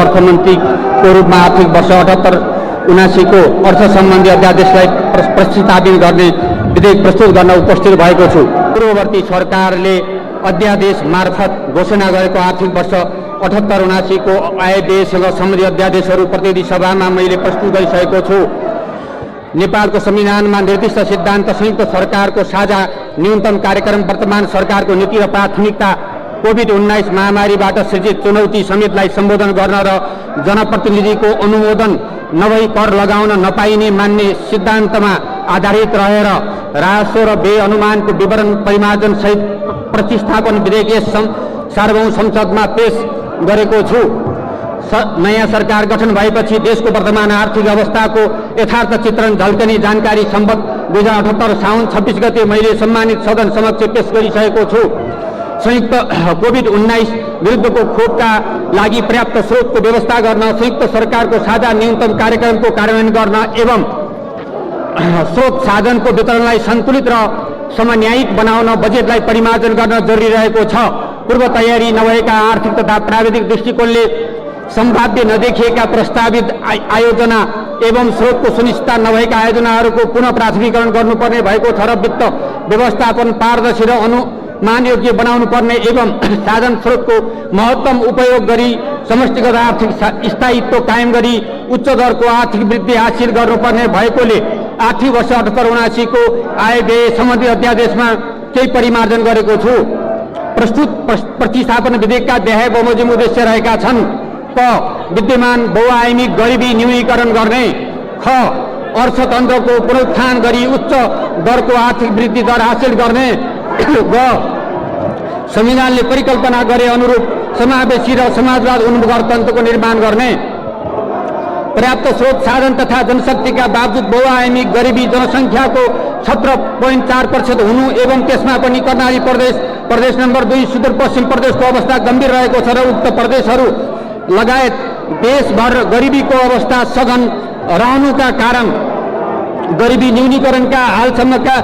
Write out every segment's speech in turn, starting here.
अर्थमन्त्रीको रूपमा आर्थिक वर्ष 78-79 को अर्थ सम्बन्धी अध्यादेशलाई प्रस्तावित गर्ने विधेयक प्रस्तुत गर्न उपस्थित भएको छु। पूर्ववर्ती सरकारले अध्यादेश मार्फत घोषणा गरेको आर्थिक वर्ष 78-79 को आय व्ययसँग सम्बन्धित अध्यादेशहरू प्रतिनिधि सभामा मैले प्रस्तुत गरिसकेको छु। नेपालको संविधानमा निर्दिष्ट सिद्धान्त संयुक्त सरकारको साझा न्यूनतम कार्यक्रम वर्तमान सरकारको नीति र प्राथमिकता कोभिड-19 महामारीबाट सृजित चुनौती समेतलाई सम्बोधन गर्न र जनप्रतिनिधिको अनुमोदन नभई कर लगाउन नपाइने मान्ने सिद्धान्तमा आधारित रहेर राजस्व र व्यय अनुमानको विवरण परिमार्जन सहित प्रतिस्थापन विधेयक यस सार्वभौम संसदमा पेश गरेको छु। नयाँ सरकार गठन भएपछि देशको वर्तमान आर्थिक अवस्थाको यथार्थ चित्रण झल्कने जानकारी सम्बद्ध 2078 साउन 26 गते मैले सम्मानित सदन समक्ष पेश गरिसकेको छु। संयुक्त कोभिड-19 विरुद्धको खोपका लागि पर्याप्त स्रोतको व्यवस्था गर्न, संयुक्त सरकारको साझा न्यूनतम कार्यक्रमको कार्यान्वयन गर्न एवं स्रोत साधनको वितरणलाई सन्तुलित र समन्यायिक बनाउन बजेटलाई परिमार्जन गर्न जरुरी रहेको छ। पूर्व तयारी नभएका आर्थिक तथा प्राविधिक दृष्टिकोणले सम्भाव्य नदेखिएका प्रस्तावित आयोजना एवं स्रोतको सुनिश्चितता नभएका आयोजनाहरूको पुनः प्राथमिकरण गर्नुपर्ने भएको छ र वित्त व्यवस्थापन पारदर्शी र अनुमानयोग्य बनाउनु पर्ने एवं साधन स्रोतको महत्तम उपयोग गरी समष्टिगत आर्थिक स्थायित्व कायम गरी उच्च दरको आर्थिक वृद्धि हासिल गर्नुपर्ने भएकोले आर्थिक वर्ष 78-79 को आय व्यय सम्बन्धी अध्यादेशमा केही परिमार्जन गरेको छु। प्रस्तुत प्रतिस्थापन विधेयकका देहाय बमोजिम उद्देश्य रहेका छन्। क विद्यमान बहुआयामी गरिबी न्यूनीकरण गर्ने, ख अर्थतन्त्रको पुनरुत्थान गरी उच्च दरको आर्थिक वृद्धि दर हासिल गर्ने, ग संविधानले परिकल्पना गरे अनुरूप समावेशी र समाजवाद उन्मुख अर्थतन्त्रको निर्माण गर्ने, पर्याप्त स्रोत साधन तथा जनशक्तिका बावजुद बहुआयामी गरिबी जनसङ्ख्याको 17.4% हुनु एवं त्यसमा पनि कर्णाली प्रदेश नम्बर 2 सुदूरपश्चिम प्रदेशको अवस्था गम्भीर रहेको छ र उक्त प्रदेशहरू लगायत देशभर गरिबीको अवस्था सघन रहनुका कारण गरिबी न्यूनीकरणका हालसम्मका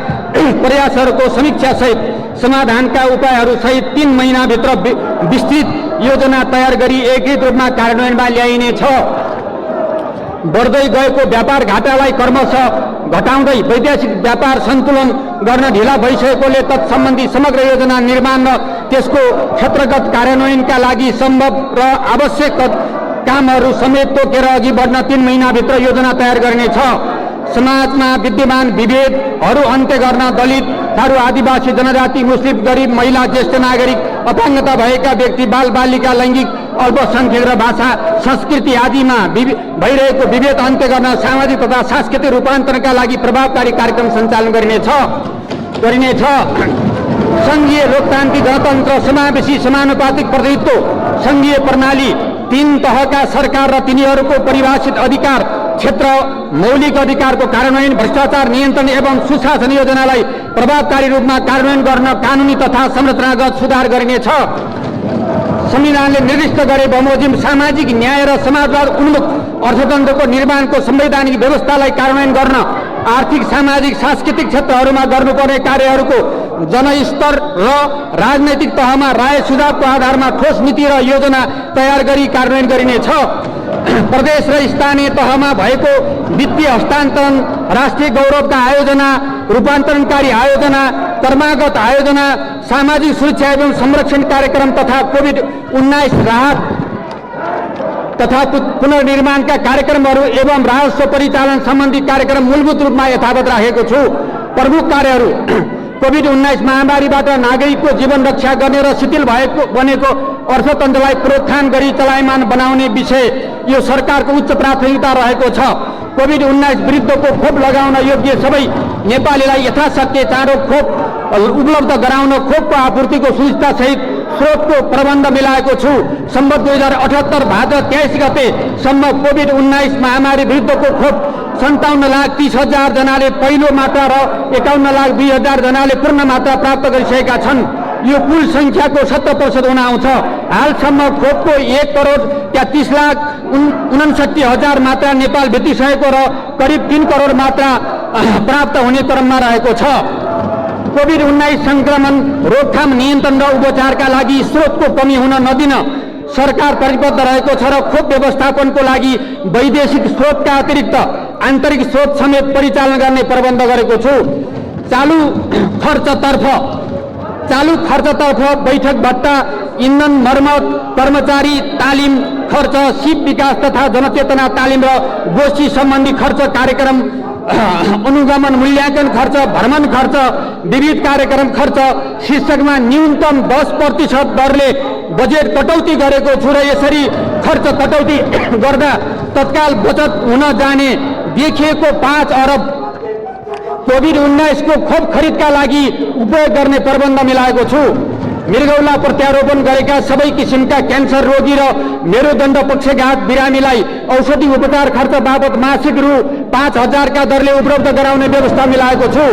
प्रयासहरूको समीक्षा सहित समाधानका उपायहरू सहित 3 महिनाभित्र विस्तृत योजना तयार गरी एकीकृत रूपमा कार्यान्वयनमा ल्याइनेछ। बढ्दै गएको व्यापार घाटालाई क्रमशः घटाउँदै वैदेशिक व्यापार सन्तुलन गर्न ढिला भइसकेकोले तत्सम्बन्धी समग्र योजना निर्माण र त्यसको क्षेत्रगत कार्यान्वयनका लागि सम्भव र आवश्यक कामहरू समेत तोकेर अघि बढ्न 3 महिनाभित्र योजना तयार गरिनेछ। समाजमा विद्यमान विभेदहरू अन्त्य गर्न दलित, थारू, आदिवासी, जनजाति, मुस्लिम, गरिब, महिला, ज्येष्ठ नागरिक, अपाङ्गता भएका व्यक्ति, बालबालिका, लैङ्गिक अल्पसङ्ख्यक र भाषा संस्कृति आदिमा भइरहेको विभेद अन्त्य गर्न सामाजिक तथा सांस्कृतिक रूपान्तरणका लागि प्रभावकारी कार्यक्रम सञ्चालन गरिनेछ। सङ्घीय लोकतान्त्रिक गणतन्त्र, समावेशी समानुपातिक प्रतिनिधित्व सङ्घीय प्रणाली, 3 तहका सरकार र तिनीहरूको परिभाषित अधिकार क्षेत्र, मौलिक अधिकारको कार्यान्वयन, भ्रष्टाचार नियन्त्रण एवं सुशासन योजनालाई प्रभावकारी रूपमा कार्यान्वयन गर्न कानुनी तथा संरचनागत सुधार गरिनेछ। संविधानले निर्दिष्ट गरे बमोजिम सामाजिक न्याय र समाजवाद उन्मुख अर्थतन्त्रको निर्माणको संवैधानिक व्यवस्थालाई कार्यान्वयन गर्न आर्थिक, सामाजिक, सांस्कृतिक क्षेत्रहरूमा गर्नुपर्ने कार्यहरूको जनस्तर र राजनैतिक तहमा राय सुझावको आधारमा ठोस नीति र योजना तयार गरी कार्यान्वयन गरिनेछ। प्रदेश र स्थानीय तहमा भएको वित्तीय हस्तान्तरण, राष्ट्रिय गौरवका आयोजना, रूपान्तरणकारी आयोजना, कर्मागत आयोजना, सामाजिक सुरक्षा एवं संरक्षण कार्यक्रम तथा कोभिड-19 राहत तथा पुनर्निर्माणका कार्यक्रमहरू एवं राजस्व परिचालन सम्बन्धी कार्यक्रम मूलभूत रूपमा यथावत राखेको छु। प्रमुख कार्यहरू कोभिड-19 महामारीबाट नागरिकको जीवन रक्षा गर्ने र शिथिल बनेको अर्थतन्त्रलाई प्रोत्साहन गरी चलायमान बनाउने विषय यो सरकारको उच्च प्राथमिकता रहेको छ। कोभिड-19 विरुद्धको खोप लगाउन योग्य सबै नेपालीलाई यथाशक्य चाँडो खोप उपलब्ध गराउन खोपको आपूर्तिको सुनिश्चितता सहित स्रोतको प्रबन्ध मिलाएको छु। सम्बत 2078 भाद्र 23 गतेसम्म कोभिड-19 महामारी विरुद्धको खोप 57,30,000 जनाले पहिलो मात्रा र 51,02,000 जनाले पूर्ण मात्रा प्राप्त गरिसकेका छन्। यो कुल सङ्ख्याको 70% हुन आउँछ। हालसम्म खोपको 1,30,59,000 मात्रा नेपाल भेटिसकेको र करिब 3 करोड मात्रा प्राप्त हुने क्रममा रहेको छ। कोभिड-19 संक्रमण रोकथाम, नियन्त्रण र उपचारका लागि स्रोतको कमी हुन नदिन सरकार प्रतिबद्ध रहेको छ र खोप व्यवस्थापनको लागि वैदेशिक स्रोतका अतिरिक्त आन्तरिक स्रोत समेत परिचालन गर्ने प्रबन्ध गरेको छु। चालू खर्चतर्फ बैठक भत्ता, इन्धन मर्मत, कर्मचारी तालिम खर्च, सिप विकास तथा जनचेतना तालिम र गोष्ठी सम्बन्धी खर्च, कार्यक्रम अनुगमन मूल्याङ्कन खर्च, भ्रमण खर्च, विविध कार्यक्रम खर्च शीर्षकमा न्यूनतम 10% दरले बजेट कटौती गरेको छु र यसरी खर्च कटौती गर्दा तत्काल बचत हुन जाने देखिएको 5 अरब कोभिड-19 को खोप खरिदका लागि उपयोग गर्ने प्रबन्ध मिलाएको छु। मृगौला प्रत्यारोपण गरेका सबै किसिमका क्यान्सर रोगी र मेरुदण्ड पक्षघात बिरामीलाई औषधि उपचार खर्च बाबत मासिक रु 5,000 का दरले उपलब्ध गराउने व्यवस्था मिलाएको छु।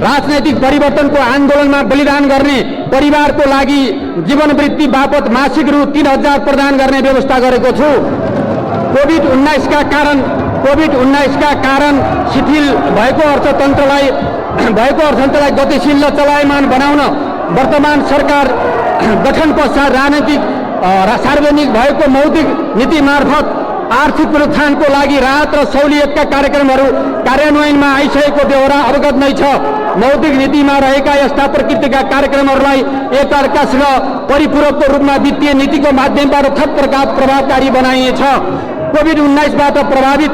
राजनैतिक परिवर्तनको आन्दोलनमा बलिदान गर्ने परिवारको लागि जीवनवृत्ति बापत मासिक रु 3,000 प्रदान गर्ने व्यवस्था गरेको छु। कोभिड-19 का कारण शिथिल भएको अर्थतन्त्रलाई गतिशील र चलायमान बनाउन वर्तमान सरकार गठन पश्चात सार्वजनिक भएको मौद्रिक नीति मार्फत आर्थिक प्रोत्साहनको लागि राहत र सहुलियतका कार्यक्रमहरू कार्यान्वयनमा आइसकेको बेहोरा अवगत नै छ। मौद्रिक नीतिमा रहेका यस्ता प्रकृतिका कार्यक्रमहरूलाई एकअर्कासँग परिपूरकको रूपमा वित्तीय नीतिको माध्यमबाट थप प्रभावकारी बनाइनेछ। कोभिड-19बाट प्रभावित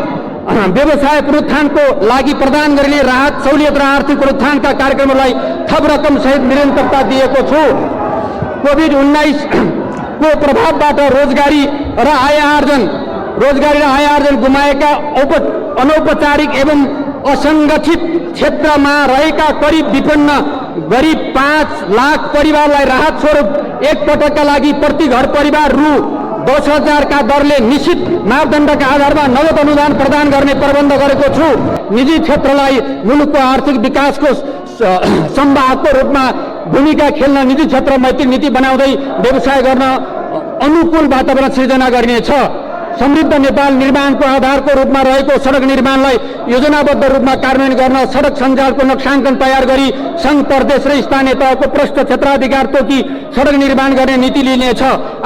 व्यवसाय प्रोत्साहनको लागि प्रदान गरिने राहत सहुलियत र आर्थिक प्रोत्साहनका कार्यक्रमहरूलाई थप रकम सहित निरन्तरता दिएको छु। कोभिड-19 को प्रभावबाट रोजगारी र आय आर्जन गुमाएका अनौपचारिक एवं असंगठित क्षेत्रमा रहेका करिब विपन्न गरीब 5 लाख परिवारलाई राहत स्वरूप एक पटकका लागि प्रति घर परिवार रु 10,000 का दरले निश्चित मापदण्डका आधारमा नगद अनुदान प्रदान गर्ने प्रबन्ध गरेको छु। निजी क्षेत्रलाई मुलुकको आर्थिक विकासको संवाहकको रूपमा भूमिका खेल्न निजी क्षेत्र मैत्री नीति बनाउँदै व्यवसाय गर्न अनुकूल वातावरण सृजना गरिनेछ। समृद्ध नेपाल निर्माणको आधारको रूपमा रहेको सडक निर्माणलाई योजनाबद्ध रूपमा कार्यान्वयन गर्न सडक सञ्जालको नक्साङ्कन तयार गरी सङ्घ प्रदेश र स्थानीय तहको प्रष्ट क्षेत्राधिकार तोकी सडक निर्माण गर्ने नीति लिनेछ।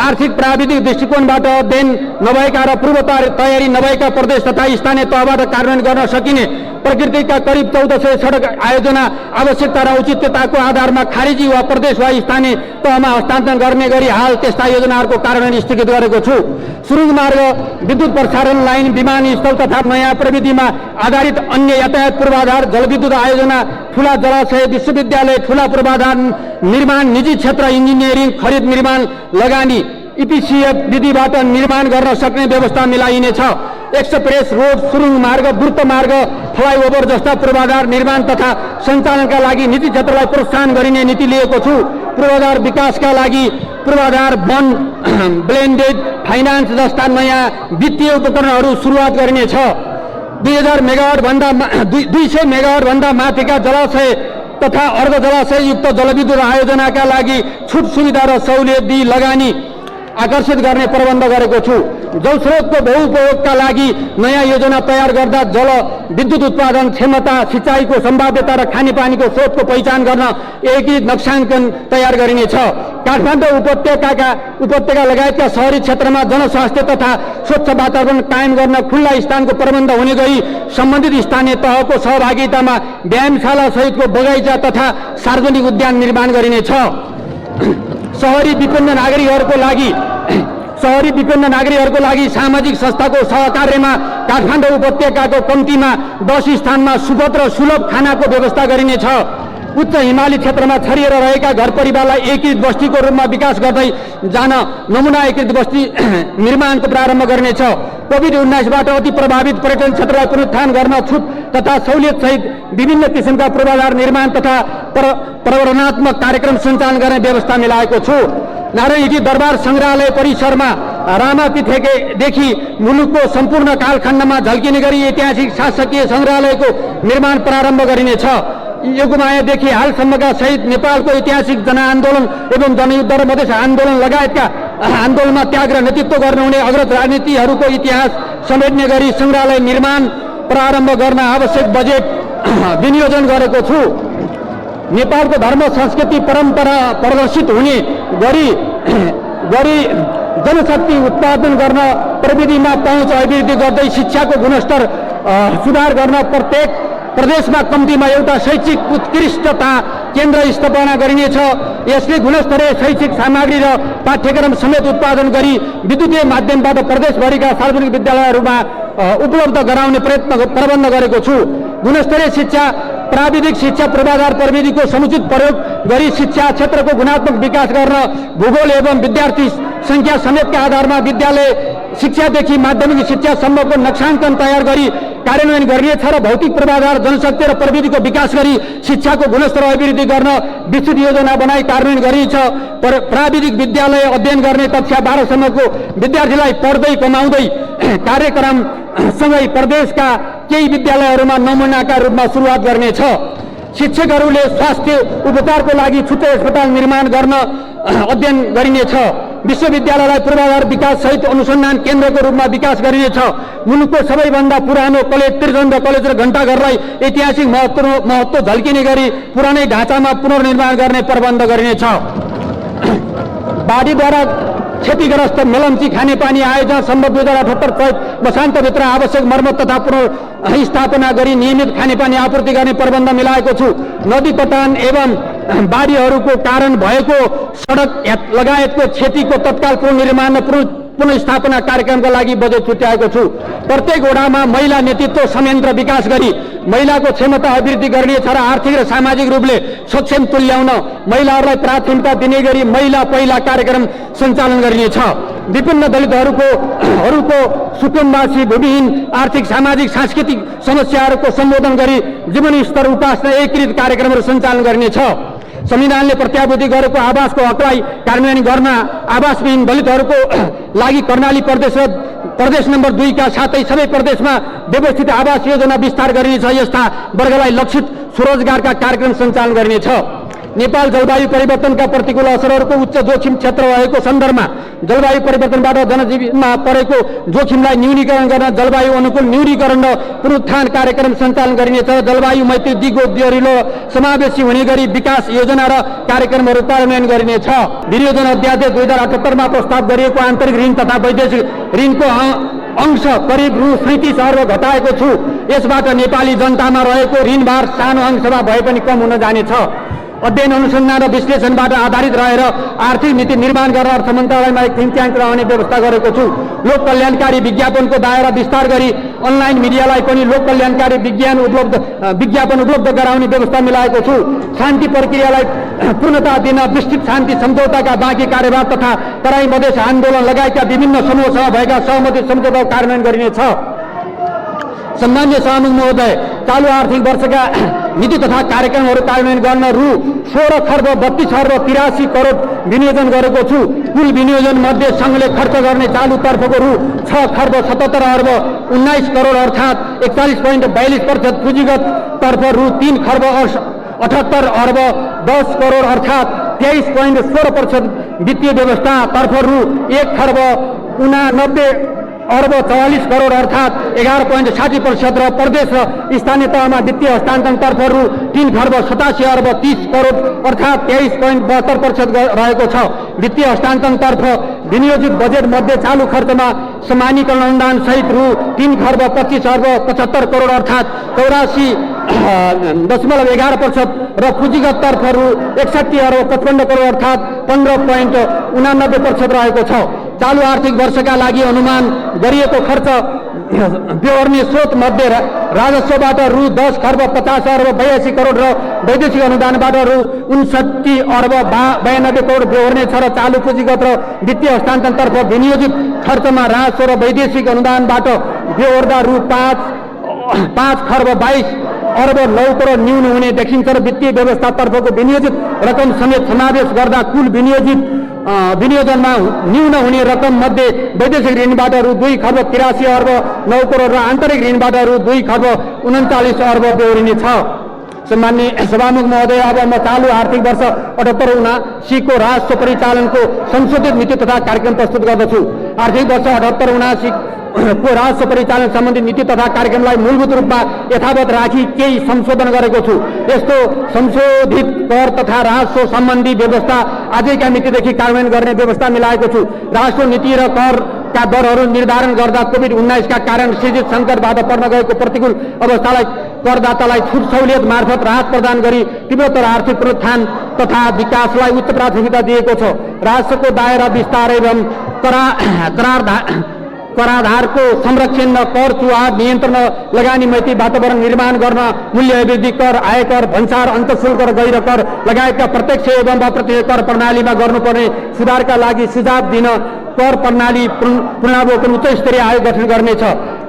आर्थिक प्राविधिक दृष्टिकोणबाट अध्ययन नभएका र पूर्व तयारी नभएका प्रदेश तथा स्थानीय तहबाट कार्यान्वयन गर्न सकिने प्रकृतिका करिब 1400 सडक आयोजना आवश्यकता र औचित्यताको आधारमा खारेजी वा प्रदेश वा स्थानीय तहमा हस्तान्तरण गर्ने गरी हाल त्यस्ता योजनाहरूको कार्यान्वयन स्थगित गरेको छु। सुरुङ मार्ग, विद्युत प्रसारण लाइन, विमानस्थल तथा नयाँ प्रविधिमा आधारित अन्य यातायात पूर्वाधार, जलविद्युत आयोजना, ठूला जलाशय, विश्वविद्यालय, ठूला पूर्वाधार निर्माण, निजी क्षेत्र इन्जिनियरिङ खरिद निर्माण लगानी इपिसिएफ विधिबाट निर्माण गर्न सक्ने व्यवस्था मिलाइनेछ। एक्सप्रेस रोड, सुरुङ मार्ग, द्रुत मार्ग, फ्लाइओभर जस्ता पूर्वाधार निर्माण तथा सञ्चालनका लागि निजी क्षेत्रलाई प्रोत्साहन गरिने नीति लिएको छु। पूर्वाधार विकासका लागि पूर्वाधार बन्ड, ब्लेन्डेड फाइनान्स जस्ता नयाँ वित्तीय उपकरणहरू सुरुवात गरिनेछ। 200 मेगावाट भन्दा माथिका जलाशय तथा अर्ध जलाशय युक्त जलविद्युत आयोजनाका लागि छुट सुविधा र सहुलियत दिई लगानी आकर्षित गर्ने प्रबन्ध गरेको छु। जलस्रोतको बहुउपयोगका लागि नयाँ योजना तयार गर्दा जल विद्युत उत्पादन क्षमता, सिँचाइको सम्भाव्यता र खानेपानीको स्रोतको पहिचान गर्न एकीकृत नक्साङ्कन तयार गरिनेछ। काठमाडौँ उपत्यका लगायतका शहरी क्षेत्रमा जनस्वास्थ्य तथा स्वच्छ वातावरण कायम गर्न खुल्ला स्थानको प्रबन्ध हुने गरी सम्बन्धित स्थानीय तहको सहभागितामा व्यायामशाला सहितको बगैँचा तथा सार्वजनिक उद्यान निर्माण गरिनेछ। शहरी विपन्न नागरिकहरूको लागि सामाजिक संस्थाको सहकार्यमा काठमाडौँ उपत्यकाको कम्तीमा 10 स्थानमा सुपथ र सुलभ खानाको व्यवस्था गरिनेछ। उच्च हिमाली क्षेत्रमा छरिएर रहेका घर परिवारलाई एकीकृत बस्तीको रूपमा विकास गर्दै जान नमुना एकीकृत बस्ती निर्माणको प्रारम्भ गरिनेछ। कोभिड-19बाट अति प्रभावित पर्यटन क्षेत्रलाई पुनरुत्थान गर्न छुट तथा सहुलियत सहित विभिन्न किसिमका पूर्वाधार निर्माण तथा प्रवर्धनात्मक कार्यक्रम सञ्चालन गर्ने व्यवस्था मिलाएको छु। नारायणी दरबार संग्रहालय परिसरमा रामापीठदेखि मुलुकको सम्पूर्ण कालखण्डमा झल्किने गरी ऐतिहासिक शासकीय संग्रहालयको निर्माण प्रारम्भ गरिनेछ। योगमायादेखि हालसम्मका सहित नेपालको ऐतिहासिक जनआन्दोलन एवं जनयुद्ध र मधेस आन्दोलन लगायतका आन्दोलनमा त्याग र नेतृत्व गर्नुहुने अग्रज राजनीतिहरूको इतिहास समेट्ने गरी संग्रहालय निर्माण प्रारम्भ गर्न आवश्यक बजेट विनियोजन गरेको छु। नेपालको धर्म संस्कृति परम्परा प्रदर्शित हुने गरी गरी जनशक्ति उत्पादन गर्न प्रविधिमा पहुँच अभिवृद्धि गर्दै शिक्षाको गुणस्तर सुधार गर्न प्रत्येक प्रदेशमा कम्तीमा एउटा शैक्षिक उत्कृष्टता केन्द्र स्थापना गरिनेछ। यसले गुणस्तरीय शैक्षिक सामग्री र पाठ्यक्रम समेत उत्पादन गरी विद्युतीय माध्यमबाट प्रदेशभरिका सार्वजनिक विद्यालयहरूमा उपलब्ध गराउने प्रबन्ध गरेको छु। गुणस्तरीय शिक्षा प्राविधिक शिक्षा पूर्वाधार प्रविधिको समुचित प्रयोग गरी शिक्षा क्षेत्रको गुणात्मक विकास गर्न भूगोल एवं विद्यार्थी संख्या समेतका आधारमा विद्यालय शिक्षादेखि माध्यमिक शिक्षासम्मको नक्साङ्कन तयार गरी कार्यान्वयन गरिनेछ र भौतिक पूर्वाधार जनशक्ति र प्रविधिको विकास गरी शिक्षाको गुणस्तर अभिवृद्धि गर्न विस्तृत योजना बनाई कार्यान्वयन गरिनेछ। प्राविधिक विद्यालय अध्ययन गर्ने कक्षा 12 सम्मको विद्यार्थीलाई पढ्दै कमाउँदै कार्यक्रमसँगै प्रदेशका केही विद्यालयहरूमा नमुनाका रूपमा सुरुवात गर्नेछ। शिक्षकहरूले स्वास्थ्य उपचारको लागि छुट्टै अस्पताल निर्माण गर्न अध्ययन गरिनेछ। विश्वविद्यालयलाई पूर्वाधार विकास सहित अनुसन्धान केन्द्रको रूपमा विकास गरिनेछ। मुलुकको सबैभन्दा पुरानो कलेज त्रिचन्द्र कलेज र घण्टाघरलाई ऐतिहासिक महत्त्व झल्किने गरी पुरानै ढाँचामा पुनर्निर्माण गर्ने प्रबन्ध गरिनेछ। बाढीद्वारा क्षतिग्रस्त मेलम्ची खानेपानी आयोजना सम्भव 2078 चैत वसान्तभित्र आवश्यक मर्मत तथा पुनर्स्थापना गरी नियमित खानेपानी आपूर्ति गर्ने प्रबन्ध मिलाएको छु। नदी पटान एवं बाढीहरूको कारण भएको सडक लगायतको क्षतिको तत्काल पुनर्निर्माण र पुनर्स्थापना कार्यक्रमका लागि बजेट छुट्याएको छु। प्रत्येक वडामा महिला नेतृत्व संयन्त्र विकास गरी महिलाको क्षमता अभिवृद्धि गरिनेछ र आर्थिक र सामाजिक रूपले सक्षम तुल्याउन महिलाहरूलाई प्राथमिकता दिने गरी महिला पहिला कार्यक्रम सञ्चालन गरिनेछ। विभिन्न दलितहरूको सुकुम्बासी भूमिहीन आर्थिक सामाजिक सांस्कृतिक समस्याहरूको सम्बोधन गरी जीवन स्तर उपासना एकीकृत कार्यक्रमहरू सञ्चालन गरिनेछ। संविधानले प्रत्याभूति गरेको आवासको हकलाई कार्यान्वयन गर्न आवासविहीन दलितहरूको लागि कर्णाली प्रदेश र प्रदेश नम्बर 2 का साथै सबै प्रदेशमा व्यवस्थित आवास योजना विस्तार गरिनेछ। यस्ता वर्गलाई लक्षित स्वरोजगारका कार्यक्रम सञ्चालन गरिनेछ। नेपाल जलवायु परिवर्तनका प्रतिकूल असरहरूको उच्च जोखिम क्षेत्र रहेको सन्दर्भमा जलवायु परिवर्तनबाट जनजीवनमा परेको जोखिमलाई न्यूनीकरण गर्न जलवायु अनुकूल न्यूनीकरण र पुनरुत्थान कार्यक्रम सञ्चालन गरिनेछ। जलवायु मैत्री दिगो दरिलो समावेशी हुने गरी विकास योजना र कार्यक्रमहरू कार्यान्वयन गरिनेछ। विनियोजन अध्यादेश 2078 मा प्रस्ताव गरिएको आन्तरिक ऋण तथा वैदेशिक ऋणको अंश करिब रु 37 अर्ब घटाएको छु। यसबाट नेपाली जनतामा रहेको ऋणभार सानो अंशमा भए पनि कम हुन जानेछ। अध्ययन अनुसन्धान र विश्लेषणबाट आधारित रहेर आर्थिक नीति निर्माण गर्न अर्थ मन्त्रालयमा एक थिङ्क ट्याङ्क रहने व्यवस्था गरेको छु। लोक कल्याणकारी विज्ञापनको दायरा विस्तार गरी अनलाइन मिडियालाई पनि लोक कल्याणकारी विज्ञापन उपलब्ध गराउने व्यवस्था मिलाएको छु। शान्ति प्रक्रियालाई पूर्णता दिन विस्तृत शान्ति सम्झौताका बाँकी कार्यभार तथा तराई मधेस आन्दोलन लगायतका विभिन्न समूहसँग भएका सहमति सम्झौता कार्यान्वयन गरिनेछ। सम्मान्य सभामुख महोदय, चालू आर्थिक वर्षका नीति तथा कार्यक्रमहरू कार्यान्वयन गर्न रु 16 खर्ब 32 अर्ब 83 करोड विनियोजन गरेको छु। कुल विनियोजन मध्ये संघले खर्च गर्ने चालू तर्फको रु 6 खर्ब 77 अर्ब 19 करोड अर्थात् 41.42%, पुँजीगत तर्फ रु 3 खर्ब 78 अर्ब 10 करोड अर्थात् 23.16%, वित्तीय व्यवस्था तर्फ रु 1 खर्ब 89 अर्ब 44 करोड अर्थात् 11.60% र प्रदेश र स्थानीय तहमा वित्तीय हस्तान्तरण तर्फ रु 3 खर्ब 87 अर्ब 30 करोड अर्थात् 23.72% रहेको छ। वित्तीय हस्तान्तरण तर्फ विनियोजित बजेट मध्ये चालू खर्चमा समानीकरण अनुदान सहित रु 3 खर्ब 25 अर्ब 75 करोड अर्थात् 84.11% र पुँजीगत तर्फ रु 61 अर्ब 55 करोड अर्थात् 15.89% रहेको छ। चालू आर्थिक वर्षका लागि अनुमान गरिएको खर्च बेहोर्ने स्रोत मध्ये राजस्वबाट रु 10 खर्ब 50 अर्ब 82 करोड र वैदेशिक अनुदानबाट रु 59 अर्ब 92 करोड बेहोर्ने छ र चालू पुँजीगत र वित्तीय हस्तान्तरणतर्फ विनियोजित खर्चमा राजस्व र वैदेशिक अनुदानबाट बेहोर्दा रु 5 खर्ब 22 अर्ब 9 करोड न्यून हुने देखिन्छ र वित्तीय व्यवस्थातर्फको विनियोजित रकम समेत समावेश गर्दा कुल विनियोजनमा न्यून हुने रकम मध्ये वैदेशिक ऋणबाट रु 2 खर्ब 83 अर्ब 9 करोड र आन्तरिक ऋणबाट रु 2 खर्ब 39 अर्ब बेहोरिने छ। सम्माननीय सभामुख महोदय, अब म चालू आर्थिक वर्ष 78-79 को राजस्व परिचालनको संशोधित नीति तथा कार्यक्रम प्रस्तुत गर्दछु। आर्थिक वर्ष 78-79 को राजस्व परिचालन सम्बन्धी नीति तथा कार्यक्रमलाई मूलभूत रूपमा यथावत राखी केही संशोधन गरेको छु। यस्तो संशोधित कर तथा राजस्व सम्बन्धी व्यवस्था आजैका मितिदेखि कार्यान्वयन गर्ने व्यवस्था मिलाएको छु। राजस्व नीति र करका दरहरू निर्धारण गर्दा कोभिड-19 का कारण सृजित सङ्कटबाट पर्न गएको प्रतिकूल अवस्थालाई करदातालाई छुट सहुलियत मार्फत राहत प्रदान गरी तीव्रतर आर्थिक पुनरुत्थान तथा विकासलाई उच्च प्राथमिकता दिएको छ। राजस्वको दायरा विस्तार एवं कराधारको संरक्षण र कर चुहार नियन्त्रण, लगानी मैत्री वातावरण निर्माण गर्न, मूल्य अभिवृद्धि कर, आयकर, भन्सार, अन्तःशुल्क र गैर कर लगायतका प्रत्यक्ष एवं अप्रत्यक्ष कर प्रणालीमा गर्नुपर्ने सुधारका लागि सुझाव दिन कर प्रणाली पुनरावलोकन उच्च स्तरीय आयोग गठन गर्नेछ।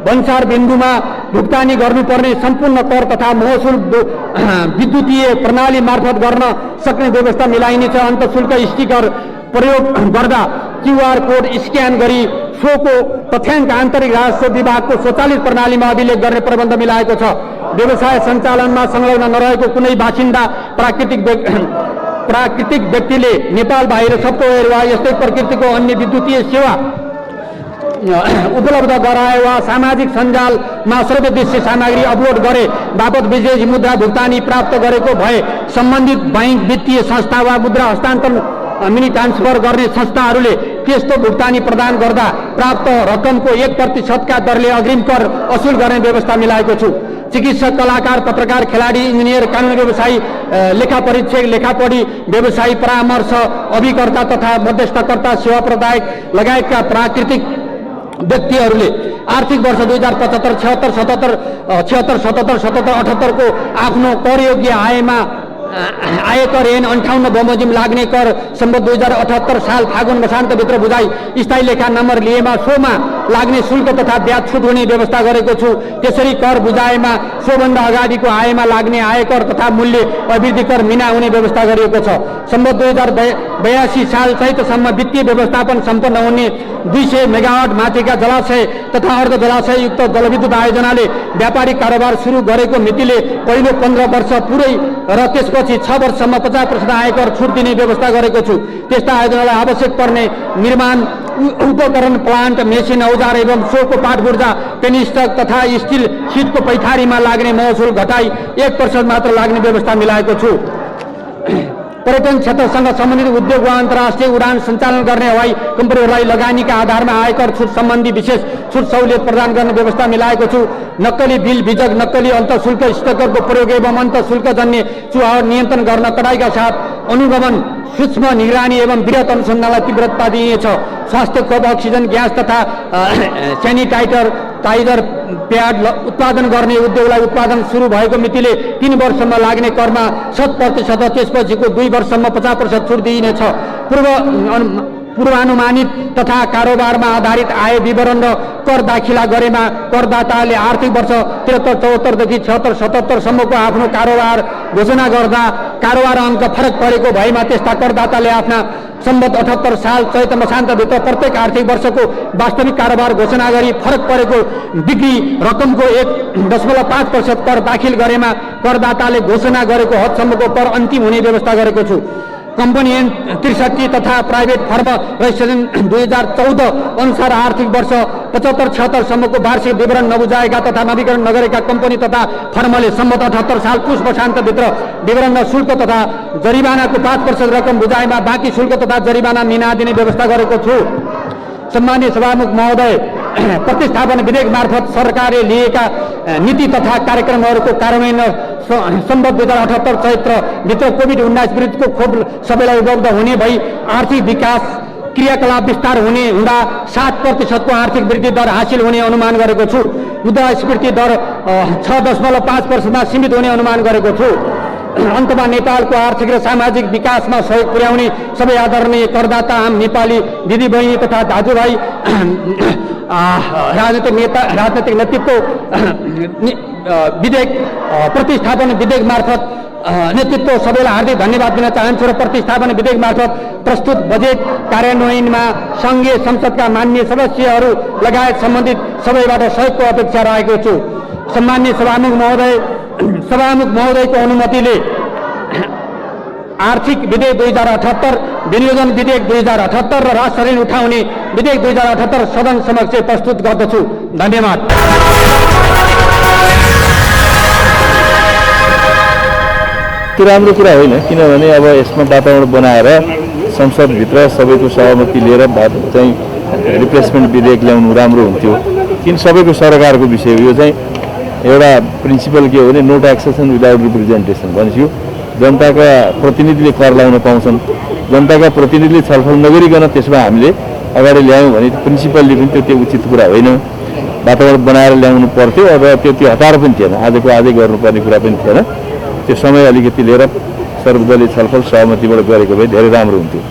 भन्सार बिन्दुमा भुक्तानी गर्नुपर्ने सम्पूर्ण कर तथा महसुल विद्युतीय प्रणाली मार्फत गर्न सक्ने व्यवस्था मिलाइनेछ। अन्तःशुल्क स्टिकर प्रयोग गर्दा क्यूआर कोड स्क्यान गरी सोको तथ्याङ्क आन्तरिक राजस्व विभागको स्वचालित प्रणालीमा अभिलेख गर्ने प्रबन्ध मिलाएको छ। व्यवसाय सञ्चालनमा संलग्न नरहेको कुनै बासिन्दा प्राकृतिक व्यक्तिले नेपाल बाहिर सफ्टवेयर वा यस्तै प्रकृतिको अन्य विद्युतीय सेवा उपलब्ध गराए वा सामाजिक सञ्जालमा सर्वदृश्य सामग्री अपलोड गरे बापत विशेष मुद्रा भुक्तानी प्राप्त गरेको भए सम्बन्धित बैंक, वित्तीय संस्था वा मुद्रा हस्तान्तरण मिनी ट्रान्सफर गर्ने संस्थाहरूले त्यस्तो भुक्तानी प्रदान गर्दा प्राप्त रकमको 1% का दरले अग्रिम कर असुल गर्ने व्यवस्था मिलाएको छु। चिकित्सक, कलाकार, पत्रकार, खेलाडी, इन्जिनियर, कानुनी व्यवसायी, लेखा परीक्षक, लेखापढी व्यवसायी, परामर्श अभिकर्ता तथा मध्यस्थकर्ता, सेवा प्रदायक लगायतका प्राकृतिक व्यक्तिहरूले आर्थिक वर्ष 2075, 77 को आफ्नो करयोग्य आयमा आयकर ऐन 58 बमोजिम लाग्ने कर सम्बन्ध 2078 साल फागुन मसान्तभित्र बुझाइ स्थायी लेखा नम्बर लिएमा सोमा लाग्ने शुल्क तथा ब्याज छुट हुने व्यवस्था गरेको छु। त्यसरी कर बुझाएमा सोभन्दा अगाडिको आयमा लाग्ने आयकर तथा मूल्य अभिवृद्धि कर मिना हुने व्यवस्था गरिएको छ। सम्बन्ध 2082 साल चैतसम्म वित्तीय व्यवस्थापन सम्पन्न हुने 200 मेगावाट माथिका जलाशय तथा अर्ध जलाशय युक्त जलविद्युत आयोजनाले व्यापारिक कारोबार सुरु गरेको मितिले पहिलो 15 वर्ष पुरै र त्यसपछि 6 वर्षसम्म 50% आयकर छुट दिने व्यवस्था गरेको छु। त्यस्ता आयोजनालाई आवश्यक पर्ने निर्माण उपकरण, प्लान्ट, मेसिन, औजार एवं सोको पाटपुर्जा, पेनिस्टक तथा स्टिल सिटको पैठारीमा लाग्ने महसुल घटाई 1% मात्र लाग्ने व्यवस्था मिलाएको छु। पर्यटन क्षेत्रसँग सम्बन्धित उद्योग वा अन्तर्राष्ट्रिय उडान सञ्चालन गर्ने हवाई कम्पनीहरूलाई लगानीका आधारमा आयकर छुट सम्बन्धी विशेष छुट सहुलियत प्रदान गर्ने व्यवस्था मिलाएको छु। नक्कली बिल बिजक, नक्कली अन्तःशुल्क स्टिकरको प्रयोग एवं अन्तःशुल्कजन्य चुहाव नियन्त्रण गर्न कडाइका साथ अनुगमन, सूक्ष्म निगरानी एवं वृहत अनुसन्धानलाई तीव्रता दिइनेछ। स्वास्थ्य खोप, अक्सिजन ग्यास तथा टाइजर प्याड उत्पादन गर्ने उद्योगलाई उत्पादन सुरु भएको मितिले 3 वर्षसम्म लाग्ने करमा 100% र त्यसपछिको 2 वर्षसम्म 50% छुट दिइनेछ। पूर्वानुमानित तथा कारोबारमा आधारित आय विवरण र कर दाखिला गरेमा करदाताले आर्थिक वर्ष 73-74 देखि 76-77 सम्मको आफ्नो कारोबार घोषणा गर्दा कारोबार अङ्क फरक परेको भएमा त्यस्ता करदाताले आफ्ना सम्बन्ध 78 साल चैत मसान्तभित्र प्रत्येक आर्थिक वर्षको वास्तविक कारोबार घोषणा गरी फरक परेको बिक्री रकमको 1.5% कर दाखिल गरेमा करदाताले घोषणा गरेको हदसम्मको कर अन्तिम हुने व्यवस्था गरेको छु। कम्पनी ऐन 63 तथा प्राइभेट फर्म रजिस्ट्रेसन 2014 अनुसार आर्थिक वर्ष 75-76 सम्मको वार्षिक विवरण नबुझाएका तथा नवीकरण नगरेका कम्पनी तथा फर्मले सम्बन्ध 78 साल पुस वर्षान्तभित्र विवरण र शुल्क तथा जरिवानाको 5% रकम बुझाएमा बाँकी शुल्क तथा जरिवाना मिना दिने व्यवस्था गरेको छु। सम्माननीय सभामुख महोदय, प्रतिस्थापन विधेयक मार्फत सरकारले लिएका नीति तथा कार्यक्रमहरूको कार्यान्वयन सम्बन्ध 2078 चैत्रभित्र कोभिड-19 विरुद्धको खोप सबैलाई उपलब्ध हुने भई आर्थिक विकास क्रियाकलाप विस्तार हुने हुँदा 7% को आर्थिक वृद्धि दर हासिल हुने अनुमान गरेको छु। मुद्रास्फीति दर 6.5% सीमित हुने अनुमान गरेको छु। अन्तमा नेपालको आर्थिक र सामाजिक विकासमा सहयोग पुर्याउने सबै आदरणीय करदाता, आम नेपाली दिदीबहिनी तथा दाजुभाइ, राजनैतिक नेतृत्व विधेयक प्रतिस्थापन विधेयक मार्फत नेतृत्व सबैलाई हार्दिक धन्यवाद दिन चाहन्छु र प्रतिस्थापन विधेयक मार्फत प्रस्तुत बजेट कार्यान्वयनमा सङ्घीय संसदका माननीय सदस्यहरू लगायत सम्बन्धित सबैबाट सहयोगको अपेक्षा राखेको छु। सम्माननीय सभामुख महोदय, सभामुख महोदयको अनुमतिले आर्थिक विधेयक 2078, विनियोजन विधेयक 2078 र राष्ट्र ऋण उठाउने विधेयक 2078 सदन समक्ष प्रस्तुत गर्दछु। धन्यवाद। त्यो राम्रो कुरा होइन, किनभने अब यसमा वातावरण बनाएर संसदभित्र सबैको सहमति लिएर चाहिँ रिप्लेसमेन्ट विधेयक ल्याउनु राम्रो हुन्थ्यो। किन सबैको सरकारको विषय हो। यो चाहिँ एउटा प्रिन्सिपल के हो भने नो ट्याक्सेसन विदाउट रिप्रेजेन्टेसन भनेपछि जनताका प्रतिनिधिले कर लाउन पाउँछन्। जनताका प्रतिनिधिले छलफल नगरिकन त्यसमा हामीले अगाडि ल्यायौँ भने प्रिन्सिपलले पनि त्यो उचित कुरा होइन। वातावरण बनाएर ल्याउनु पर्थ्यो र त्यो हतार पनि थिएन, आजको आजै गर्नुपर्ने कुरा पनि थिएन। त्यो समय अलिकति लिएर सर्वदलीय छलफल सहमतिबाट गरेको भए धेरै राम्रो हुन्थ्यो।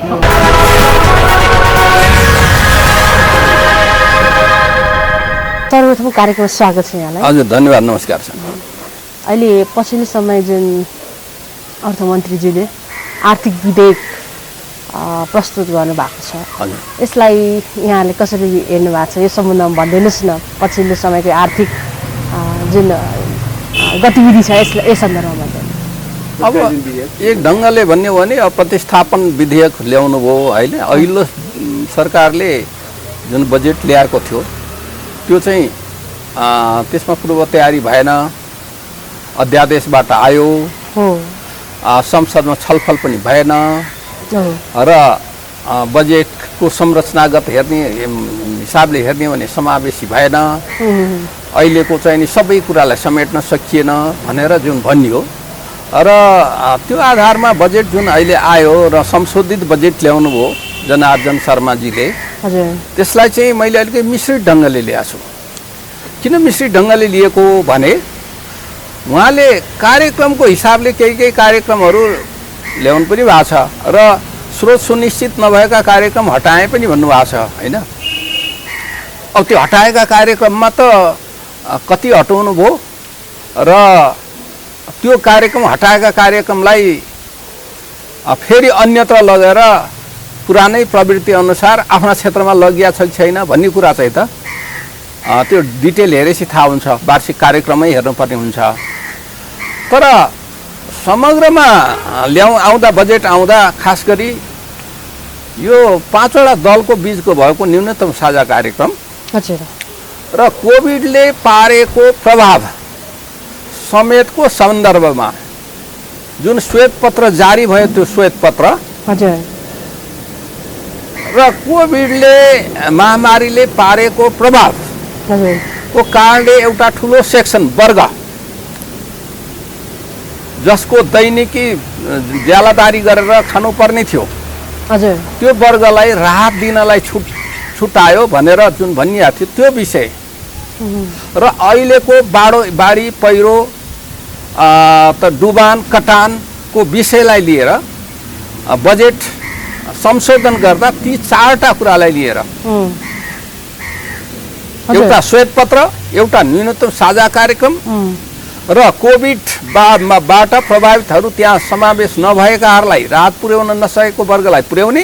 सर्वप्रथम कार्यक्रम स्वागत छ यहाँलाई। हजुर, धन्यवाद, नमस्कार छ। अहिले पछिल्लो समय जुन अर्थमन्त्रीजीले आर्थिक विधेयक प्रस्तुत गर्नुभएको छ, यसलाई यहाँले कसरी हेर्नु भएको छ? यो सम्बन्धमा भनिदिनुहोस् न। पछिल्लो समयको आर्थिक जुन गतिविधि छ यस सन्दर्भमा अब एक ढङ्गले भन्यो भने प्रतिस्थापन विधेयक ल्याउनु भयो होइन। अघिल्लो सरकारले जुन बजेट ल्याएको थियो त्यो चाहिँ त्यसमा पूर्व तयारी भएन, अध्यादेशबाट आयो, संसदमा छलफल पनि भएन र बजेटको संरचनागत हेर्ने हिसाबले हेर्ने भने समावेशी भएन। अहिलेको चाहिँ नि सबै कुरालाई समेट्न सकिएन भनेर जुन भनियो र त्यो आधारमा बजेट जुन अहिले आयो र संशोधित बजेट ल्याउनु भयो जनार्दन शर्माजीले, त्यसलाई चाहिँ मैले अलिकति मिश्रित ढङ्गले ल्याएको छु। किन मिश्रित ढङ्गले लिएको भने उहाँले कार्यक्रमको हिसाबले केही कार्यक्रमहरू ल्याउनु पनि भएको छ र स्रोत सुनिश्चित नभएका कार्यक्रम हटाए पनि भन्नुभएको छ होइन। अब त्यो हटाएका कार्यक्रममा त कति हटाउनु भयो र त्यो कार्यक्रम हटाएका कार्यक्रमलाई फेरि अन्यत्र लगेर पुरानै प्रवृत्ति अनुसार आफ्ना क्षेत्रमा लगिया छ कि छैन भन्ने कुरा चाहिँ त त्यो डिटेल हेरेपछि थाहा हुन्छ। वार्षिक कार्यक्रमै हेर्नुपर्ने हुन्छ। तर समग्रमा आउँदा बजेट आउँदा खास गरी यो 5वटा दलको बीचको भएको न्यूनतम साझा कार्यक्रम र कोभिडले पारेको प्रभाव समेतको सन्दर्भमा जुन श्वेतपत्र जारी भयो त्यो श्वेतपत्र र कोभिडले महामारीले पारेको प्रभाव को कारणले एउटा ठुलो सेक्सन वर्ग जसको दैनिकी ज्यालादारी गरेर खानुपर्ने थियो त्यो वर्गलाई राहत दिनलाई छुटायो भनेर जुन भनिएको थियो त्यो विषय र अहिलेको बाढी पहिरो त डुबान कटानको विषयलाई लिएर बजेट संशोधन गर्दा ती 4टा कुरालाई लिएर एउटा श्वेतपत्र, एउटा न्यूनतम साझा कार्यक्रम र कोभिडबाट प्रभावितहरू त्यहाँ समावेश नभएकाहरूलाई राहत पुर्याउन नसकेको वर्गलाई पुर्याउने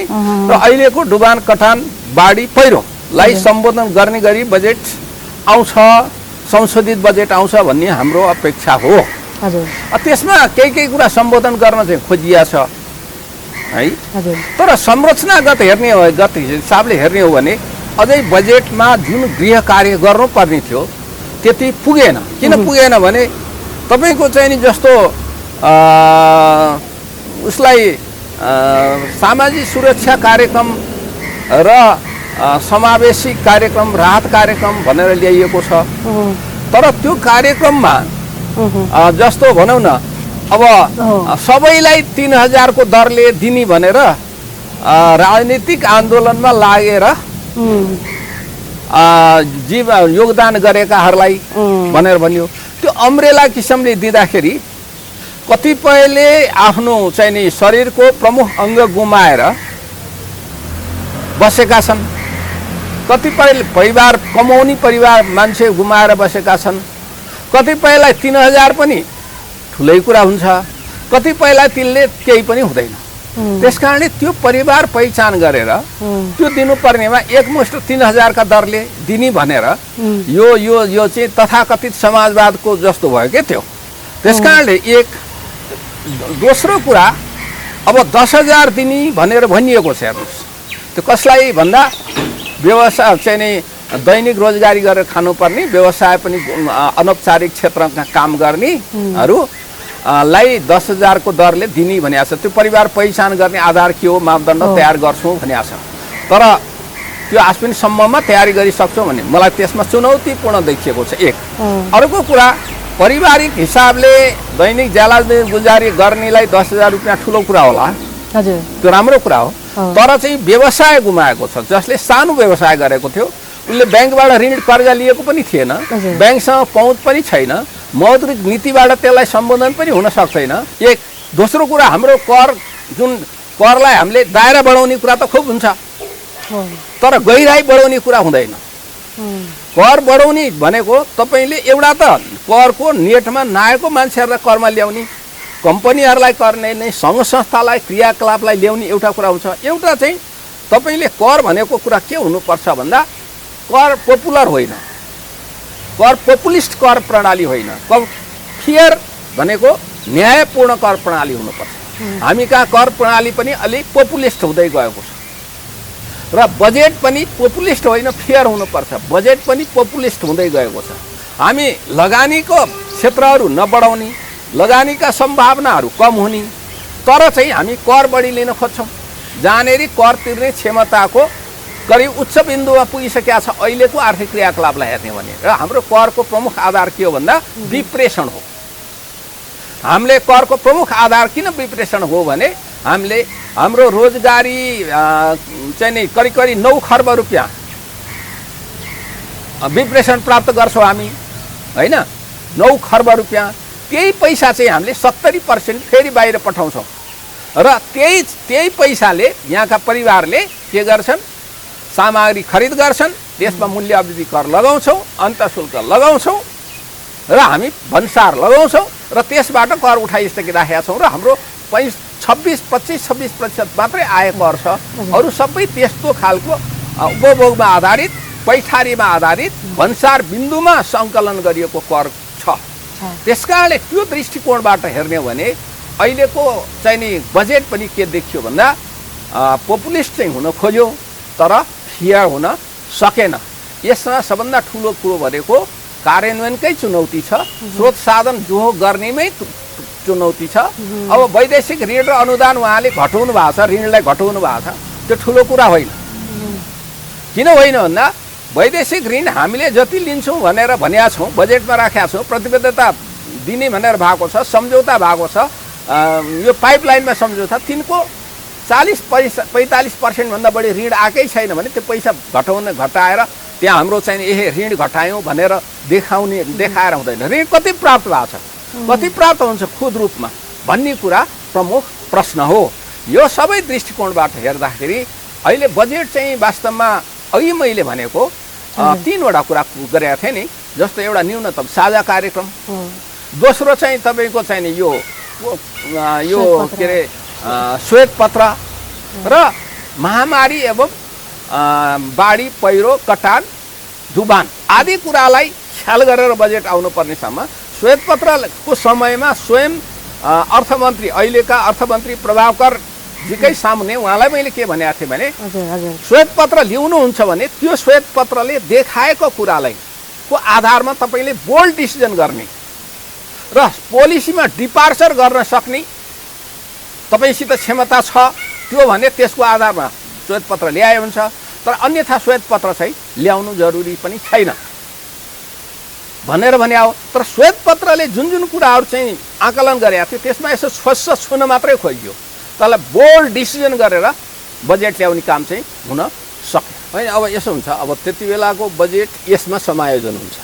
र अहिलेको डुबान कटान बाढी पहिरोलाई सम्बोधन गर्ने गरी बजेट आउँछ, संशोधित बजेट आउँछ भन्ने हाम्रो अपेक्षा हो। त्यसमा केही कुरा सम्बोधन गर्न चाहिँ खोजिया छ है। तर संरचनागत हेर्ने हो, गत हिसाबले हेर्ने हो भने अझै बजेटमा जुन गृह कार्य गर्नुपर्ने थियो त्यति पुगेन। किन पुगेन भने तपाईको चाहिँ नि जस्तो उसलाई सामाजिक सुरक्षा कार्यक्रम र समावेशी कार्यक्रम, राहत कार्यक्रम भनेर ल्याइएको छ। तर त्यो कार्यक्रममा जस्तो भनौँ न अब सबैलाई 3000 को दरले दिने भनेर राजनीतिक आन्दोलनमा लागेर योगदान गरेकाहरूलाई भनेर भन्यो। त्यो अम्ब्रेला किसिमले दिँदाखेरि कतिपयले आफ्नो चाहिँ नि शरीरको प्रमुख अङ्ग गुमाएर बसेका छन्, कतिपयले परिवार कमाउने परिवार मान्छे गुमाएर बसेका छन्, कतिपयलाई 3000 पनि ठुलै कुरा हुन्छ, कतिपयलाई त्यसले केही पनि हुँदैन। त्यसकारणले त्यो परिवार पहिचान गरेर त्यो दिनुपर्नेमा एकमुष्ट 3000 का दरले दिने भनेर यो चाहिँ तथाकथित समाजवादको जस्तो भयो के त्यो। त्यसकारणले एक दोस्रो कुरा अब 10,000 दिने भनेर भनिएको छ। हेर्नुहोस् त्यो कसलाई भन्दा व्यवसाय चाहिँ नि दैनिक रोजगारी गरेर खानुपर्ने, व्यवसाय पनि अनौपचारिक क्षेत्रमा काम गर्नेहरू लाई 10,000 को दरले दिने भनिएको छ। त्यो परिवार पहिचान गर्ने आधार के हो मापदण्ड तयार गर्छौँ भनिएको छ। तर त्यो आज पनि सम्ममा तयारी गरिसक्छौँ भने मलाई त्यसमा चुनौतीपूर्ण देखिएको छ। एक अर्को कुरा पारिवारिक हिसाबले दैनिक ज्याला गुजारी गर्नेलाई 10,000 रुपियाँ ठुलो कुरा होला, त्यो राम्रो कुरा हो। तर चाहिँ व्यवसाय गुमाएको छ, जसले सानो व्यवसाय गरेको थियो उसले ब्याङ्कबाट ऋण कर्जा लिएको पनि थिएन, ब्याङ्कसँग पहुँच पनि छैन, मौद्रिक नीतिबाट त्यसलाई सम्बोधन पनि हुन सक्दैन। एक दोस्रो कुरा हाम्रो कर जुन करलाई हामीले दायरा बढाउने कुरा त खुब हुन्छ, तर गहिराई बढाउने कुरा हुँदैन। कर बढाउने भनेको तपाईँले एउटा त करको नेटमा नआएको मान्छेहरूलाई करमा ल्याउने, कम्पनीहरूलाई गर्ने नै सङ्घ संस्थालाई क्रियाकलापलाई ल्याउने एउटा कुरा हुन्छ। एउटा चाहिँ तपाईँले कर भनेको कुरा के हुनुपर्छ भन्दा कर पपुलर होइन, कर पपुलिस्ट कर प्रणाली होइन, फेयर भनेको न्यायपूर्ण कर प्रणाली हुनुपर्छ। हामी कहाँ कर प्रणाली पनि अलिक पपुलिस्ट हुँदै गएको छ र बजेट पनि पपुलिस्ट होइन फेयर हुनुपर्छ, बजेट पनि पपुलिस्ट हुँदै गएको छ। हामी लगानीको क्षेत्रहरू नबढाउने, लगानीका सम्भावनाहरू कम हुने, तर चाहिँ हामी कर बढी लिन खोज्छौँ, जहाँनेरि कर तिर्ने क्षमताको करिब उच्च बिन्दुमा पुगिसकेका छ अहिलेको आर्थिक क्रियाकलापलाई हेर्ने भने। र हाम्रो करको प्रमुख आधार के हो भन्दा विप्रेषण हो। हामीले करको प्रमुख आधार किन विप्रेषण हो भने हामीले हाम्रो रोजगारी चाहिँ नि करिब 9 खर्ब रुपियाँ विप्रेषण प्राप्त गर्छौँ हामी होइन, 9 खर्ब रुपियाँ। त्यही पैसा चाहिँ हामीले 70% फेरि बाहिर पठाउँछौँ र त्यही पैसाले यहाँका परिवारले के गर्छन्, सामग्री खरिद गर्छन्, त्यसमा मूल्य अवधि कर लगाउँछौँ, अन्तःशुल्क लगाउँछौँ र हामी भन्सार लगाउँछौँ र त्यसबाट कर उठाइसकिराखेका छौँ। र हाम्रो 25-26% मात्रै आय कर छ, अरू सबै त्यस्तो खालको उपभोगमा आधारित, पैठारीमा आधारित भन्सार बिन्दुमा सङ्कलन गरिएको कर छ। त्यसकारणले त्यो दृष्टिकोणबाट हेर्ने हो भने अहिलेको चाहिँ नि बजेट पनि के देखियो भन्दा पपुलिस्ट चाहिँ हुन खोज्यो तर फेयर हुन सकेन। यसमा सबभन्दा ठुलो कुरो भनेको कार्यान्वयनकै चुनौती छ, स्रोत साधन जोहो गर्नेमै चुनौती छ। अब वैदेशिक ऋण र अनुदान उहाँले घटाउनु भएको छ, ऋणलाई घटाउनु भएको छ, त्यो ठुलो कुरा होइन। किन होइन भन्दा वैदेशिक ऋण हामीले जति लिन्छौँ भनेर भनेका छौँ, बजेटमा राखेका छौँ, प्रतिबद्धता दिने भनेर भएको छ, सम्झौता भएको छ, यो पाइपलाइनमा सम्झौता, तिनको 40-45% भन्दा बढी ऋण आएकै छैन भने त्यो पैसा घटाएर त्यहाँ हाम्रो चाहिँ ऋण घटायौँ भनेर देखाएर हुँदैन। ऋण कति प्राप्त भएको छ, कति प्राप्त हुन्छ खुद रूपमा भन्ने कुरा प्रमुख प्रश्न हो। यो सबै दृष्टिकोणबाट हेर्दाखेरि अहिले बजेट चाहिँ वास्तवमा अघि मैले भनेको 3वटा कुरा गरेका थिएँ नि, जस्तो एउटा न्यूनतम साझा कार्यक्रम, दोस्रो चाहिँ तपाईँको चाहिँ नि यो के अरे श्वेत पत्र र महामारी एवं बाढी पहिरो कटान जुबान आदि कुरालाई ख्याल गरेर बजेट आउनुपर्नेसम्म श्वेत पत्रको समयमा स्वयं अर्थमन्त्री अहिलेका अर्थमन्त्री प्रभाकर जीकै सामुन्ने उहाँलाई मैले के भनेको थिएँ भने श्वेत पत्र ल्याउनुहुन्छ भने त्यो श्वेत पत्रले देखाएको कुरालाई को आधारमा तपाईँले बोल्ड डिसिजन गर्ने र पोलिसीमा डिपार्चर गर्न सक्ने तपाईँसित क्षमता छ, त्यो भने त्यसको आधारमा श्वेत पत्र ल्याए हुन्छ। तर अन्यथा श्वेत पत्र चाहिँ ल्याउनु जरुरी पनि छैन भनेर भने हो। तर श्वेत पत्रले जुन जुन कुराहरू चाहिँ आकलन गरेका थियो त्यसमा यसो स्वच्छ छुन मात्रै खोजियो, त्यसलाई बोल्ड डिसिजन गरेर बजेट ल्याउने काम चाहिँ हुन सक्यो होइन। अब यसो हुन्छ, अब त्यति बेलाको बजेट यसमा समायोजन हुन्छ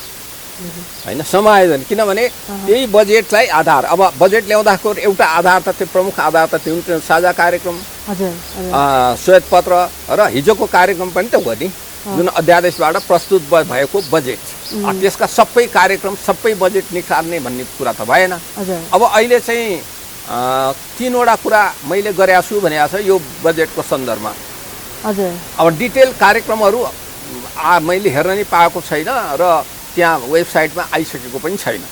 होइन, समायोजन, किनभने त्यही बजेटलाई आधार, अब बजेट ल्याउँदाको एउटा आधार त त्यो प्रमुख आधार त त्यो साझा कार्यक्रम, श्वेत पत्र र हिजोको कार्यक्रम पनि त हो नि, जुन अध्यादेशबाट प्रस्तुत भएको बजेट, त्यसका सबै कार्यक्रम सबै बजेट निकाल्ने भन्ने कुरा त भएन। अब अहिले चाहिँ 3वटा कुरा मैले गरेको छु भनेको छ यो बजेटको सन्दर्भमा। अब डिटेल कार्यक्रमहरू मैले हेर्न नि पाएको छैन र त्यहाँ वेबसाइटमा आइसकेको पनि छैन।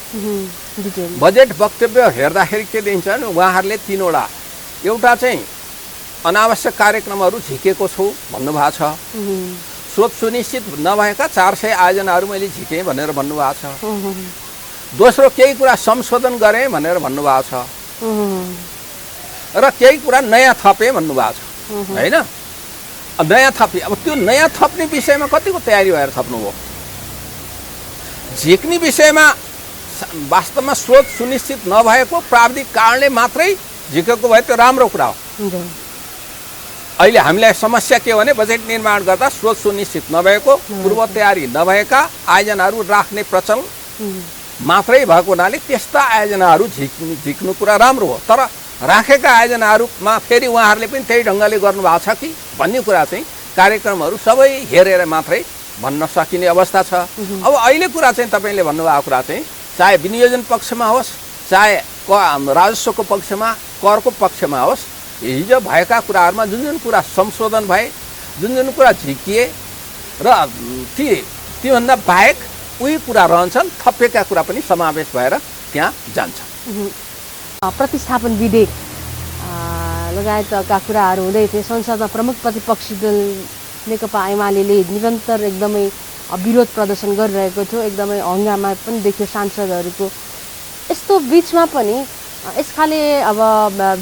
डिटेल बजेट वक्तव्य हेर्दाखेरि के दिन्छ भने उहाँहरूले 3 वटा, एउटा चाहिँ अनावश्यक कार्यक्रमहरू झिकेको छु भन्नुभएको छ, स्रोत सुनिश्चित नभएका 400 आयोजनाहरू मैले झिकेँ भनेर भन्नुभएको छ, दोस्रो केही कुरा संशोधन गरेँ भनेर भन्नुभएको छ, र केही कुरा नयाँ थपेँ भन्नुभएको छ होइन। नयाँ थपे, अब त्यो नयाँ थप्ने विषयमा कतिको तयारी भएर थप्नुभयो? झिक्ने विषयमा वास्तवमा स्रोत सुनिश्चित नभएको प्राविधिक कारणले मात्रै झिकेको भए त्यो राम्रो कुरा हो। अहिले हामीलाई समस्या के हो भने बजेट निर्माण गर्दा स्रोत सुनिश्चित नभएको, पूर्व तयारी नभएका आयोजनाहरू राख्ने प्रचलन मात्रै भएको हुनाले त्यस्ता आयोजनाहरू झिक्नु कुरा राम्रो हो, तर राखेका आयोजनाहरूमा फेरि उहाँहरूले पनि त्यही ढङ्गले गर्नुभएको छ कि भन्ने कुरा चाहिँ कार्यक्रमहरू सबै हेरेर मात्रै भन्न सकिने अवस्था छ। अब अहिले कुरा चाहिँ तपाईँले भन्नुभएको कुरा चाहिँ चाहे विनियोजन पक्षमा होस्, चाहे राजस्वको पक्षमा, करको पक्षमा होस्, हिजो भएका कुराहरूमा जुन जुन कुरा संशोधन भए, जुन जुन कुरा झिकिए र तीभन्दा बाहेक उही कुरा रहन्छन्, थपेका कुरा पनि समावेश भएर त्यहाँ जान्छ। प्रतिस्थापन विधेयक लगायतका कुराहरू हुँदै थिए। संसदमा प्रमुख प्रतिपक्षी दल नेकपा एमाले निरन्तर एकदमै विरोध प्रदर्शन गरिरहेको थियो, एकदमै हङ्गामा पनि देखियो सांसदहरूको। यस्तो बिचमा पनि यसखाले अब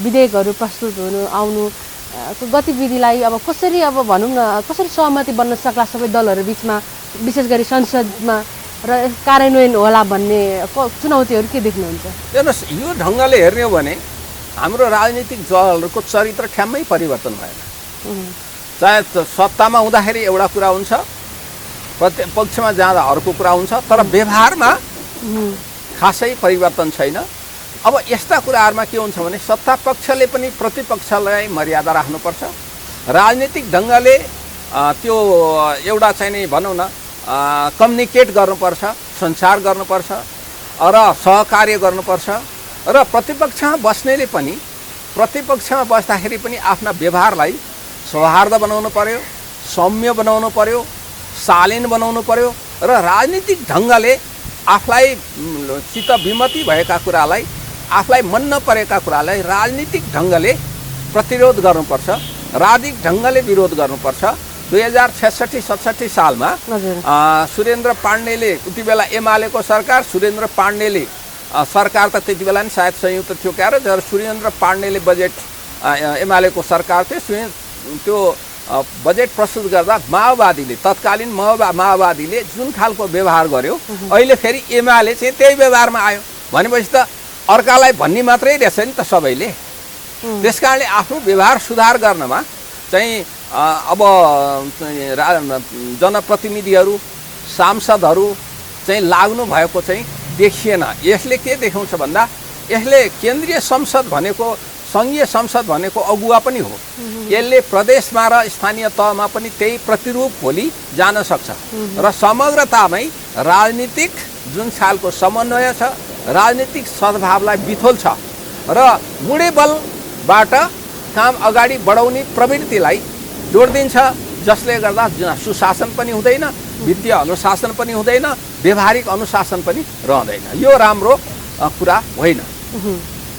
विधेयकहरू प्रस्तुत आउनु गतिविधिलाई अब कसरी भनौँ न कसरी सहमति बन्न सक्ला सबै दलहरू बिचमा, विशेष गरी संसदमा, र कार्यान्वयन होला भन्ने चुनौतीहरू के देख्नुहुन्छ? हेर्नुहोस्, यो ढङ्गले हेर्ने हो भने हाम्रो राजनीतिक दलहरूको चरित्र ठ्याम्मै परिवर्तन भएन। चाहे सत्तामा हुँदाखेरि एउटा कुरा हुन्छ, प्रतिपक्षमा जाँदा अर्को कुरा हुन्छ, तर व्यवहारमा खासै परिवर्तन छैन। अब यस्ता कुराहरूमा के हुन्छ भने सत्ता पक्षले पनि प्रतिपक्षलाई मर्यादा राख्नुपर्छ, राजनीतिक ढङ्गले त्यो एउटा चाहिँ नि भनौँ न कम्युनिकेट गर्नुपर्छ, सञ्चार गर्नुपर्छ र सहकार्य गर्नुपर्छ, र प्रतिपक्षमा बस्नेले पनि प्रतिपक्षमा बस्दाखेरि पनि आफ्ना व्यवहारलाई सौहार्द बनाउनु पर्यो, सौम्य बनाउनु पर्यो, शालीन बनाउनु पर्यो, र राजनीतिक ढङ्गले आफूलाई चित्त विमति भएका कुरालाई, आफूलाई मन नपरेका कुरालाई राजनीतिक ढङ्गले प्रतिरोध गर्नुपर्छ, राजनीतिक ढङ्गले विरोध गर्नुपर्छ। 2066-67 सालमा सुरेन्द्र पाण्डेले उति बेला एमालेको सरकार, सुरेन्द्र पाण्डेले सरकार त त्यति बेला नि सायद संयुक्त थियो क्या, र जब सुरेन्द्र पाण्डेले बजेट एमालेको सरकार थियो, त्यो बजेट प्रस्तुत गर्दा माओवादीले तत्कालीन माओवादीले जुन खालको व्यवहार गर्यो, अहिले फेरि एमाले चाहिँ त्यही व्यवहारमा आयो भनेपछि त अर्कालाई भन्ने मात्रै रहेछ नि त सबैले। त्यसकारणले आफ्नो व्यवहार सुधार गर्नमा चाहिँ अब जनप्रतिनिधिहरू, सांसदहरू चाहिँ लाग्नु भएको चाहिँ देखिएन। यसले के देखाउँछ भन्दा यसले केन्द्रीय संसद भनेको, सङ्घीय संसद भनेको अगुवा पनि हो, यसले प्रदेशमा र स्थानीय तहमा पनि त्यही प्रतिरूप भोलि जान सक्छ, र समग्रतामै राजनीतिक जुन खालको समन्वय छ, राजनीतिक सद्भावलाई बिथोल्छ र बुढेबलबाट काम अगाडि बढाउने प्रवृत्तिलाई जोड दिन्छ, जसले गर्दा सुशासन पनि हुँदैन, वित्तीय अनुशासन पनि हुँदैन, व्यवहारिक अनुशासन पनि रहँदैन। यो राम्रो कुरा होइन,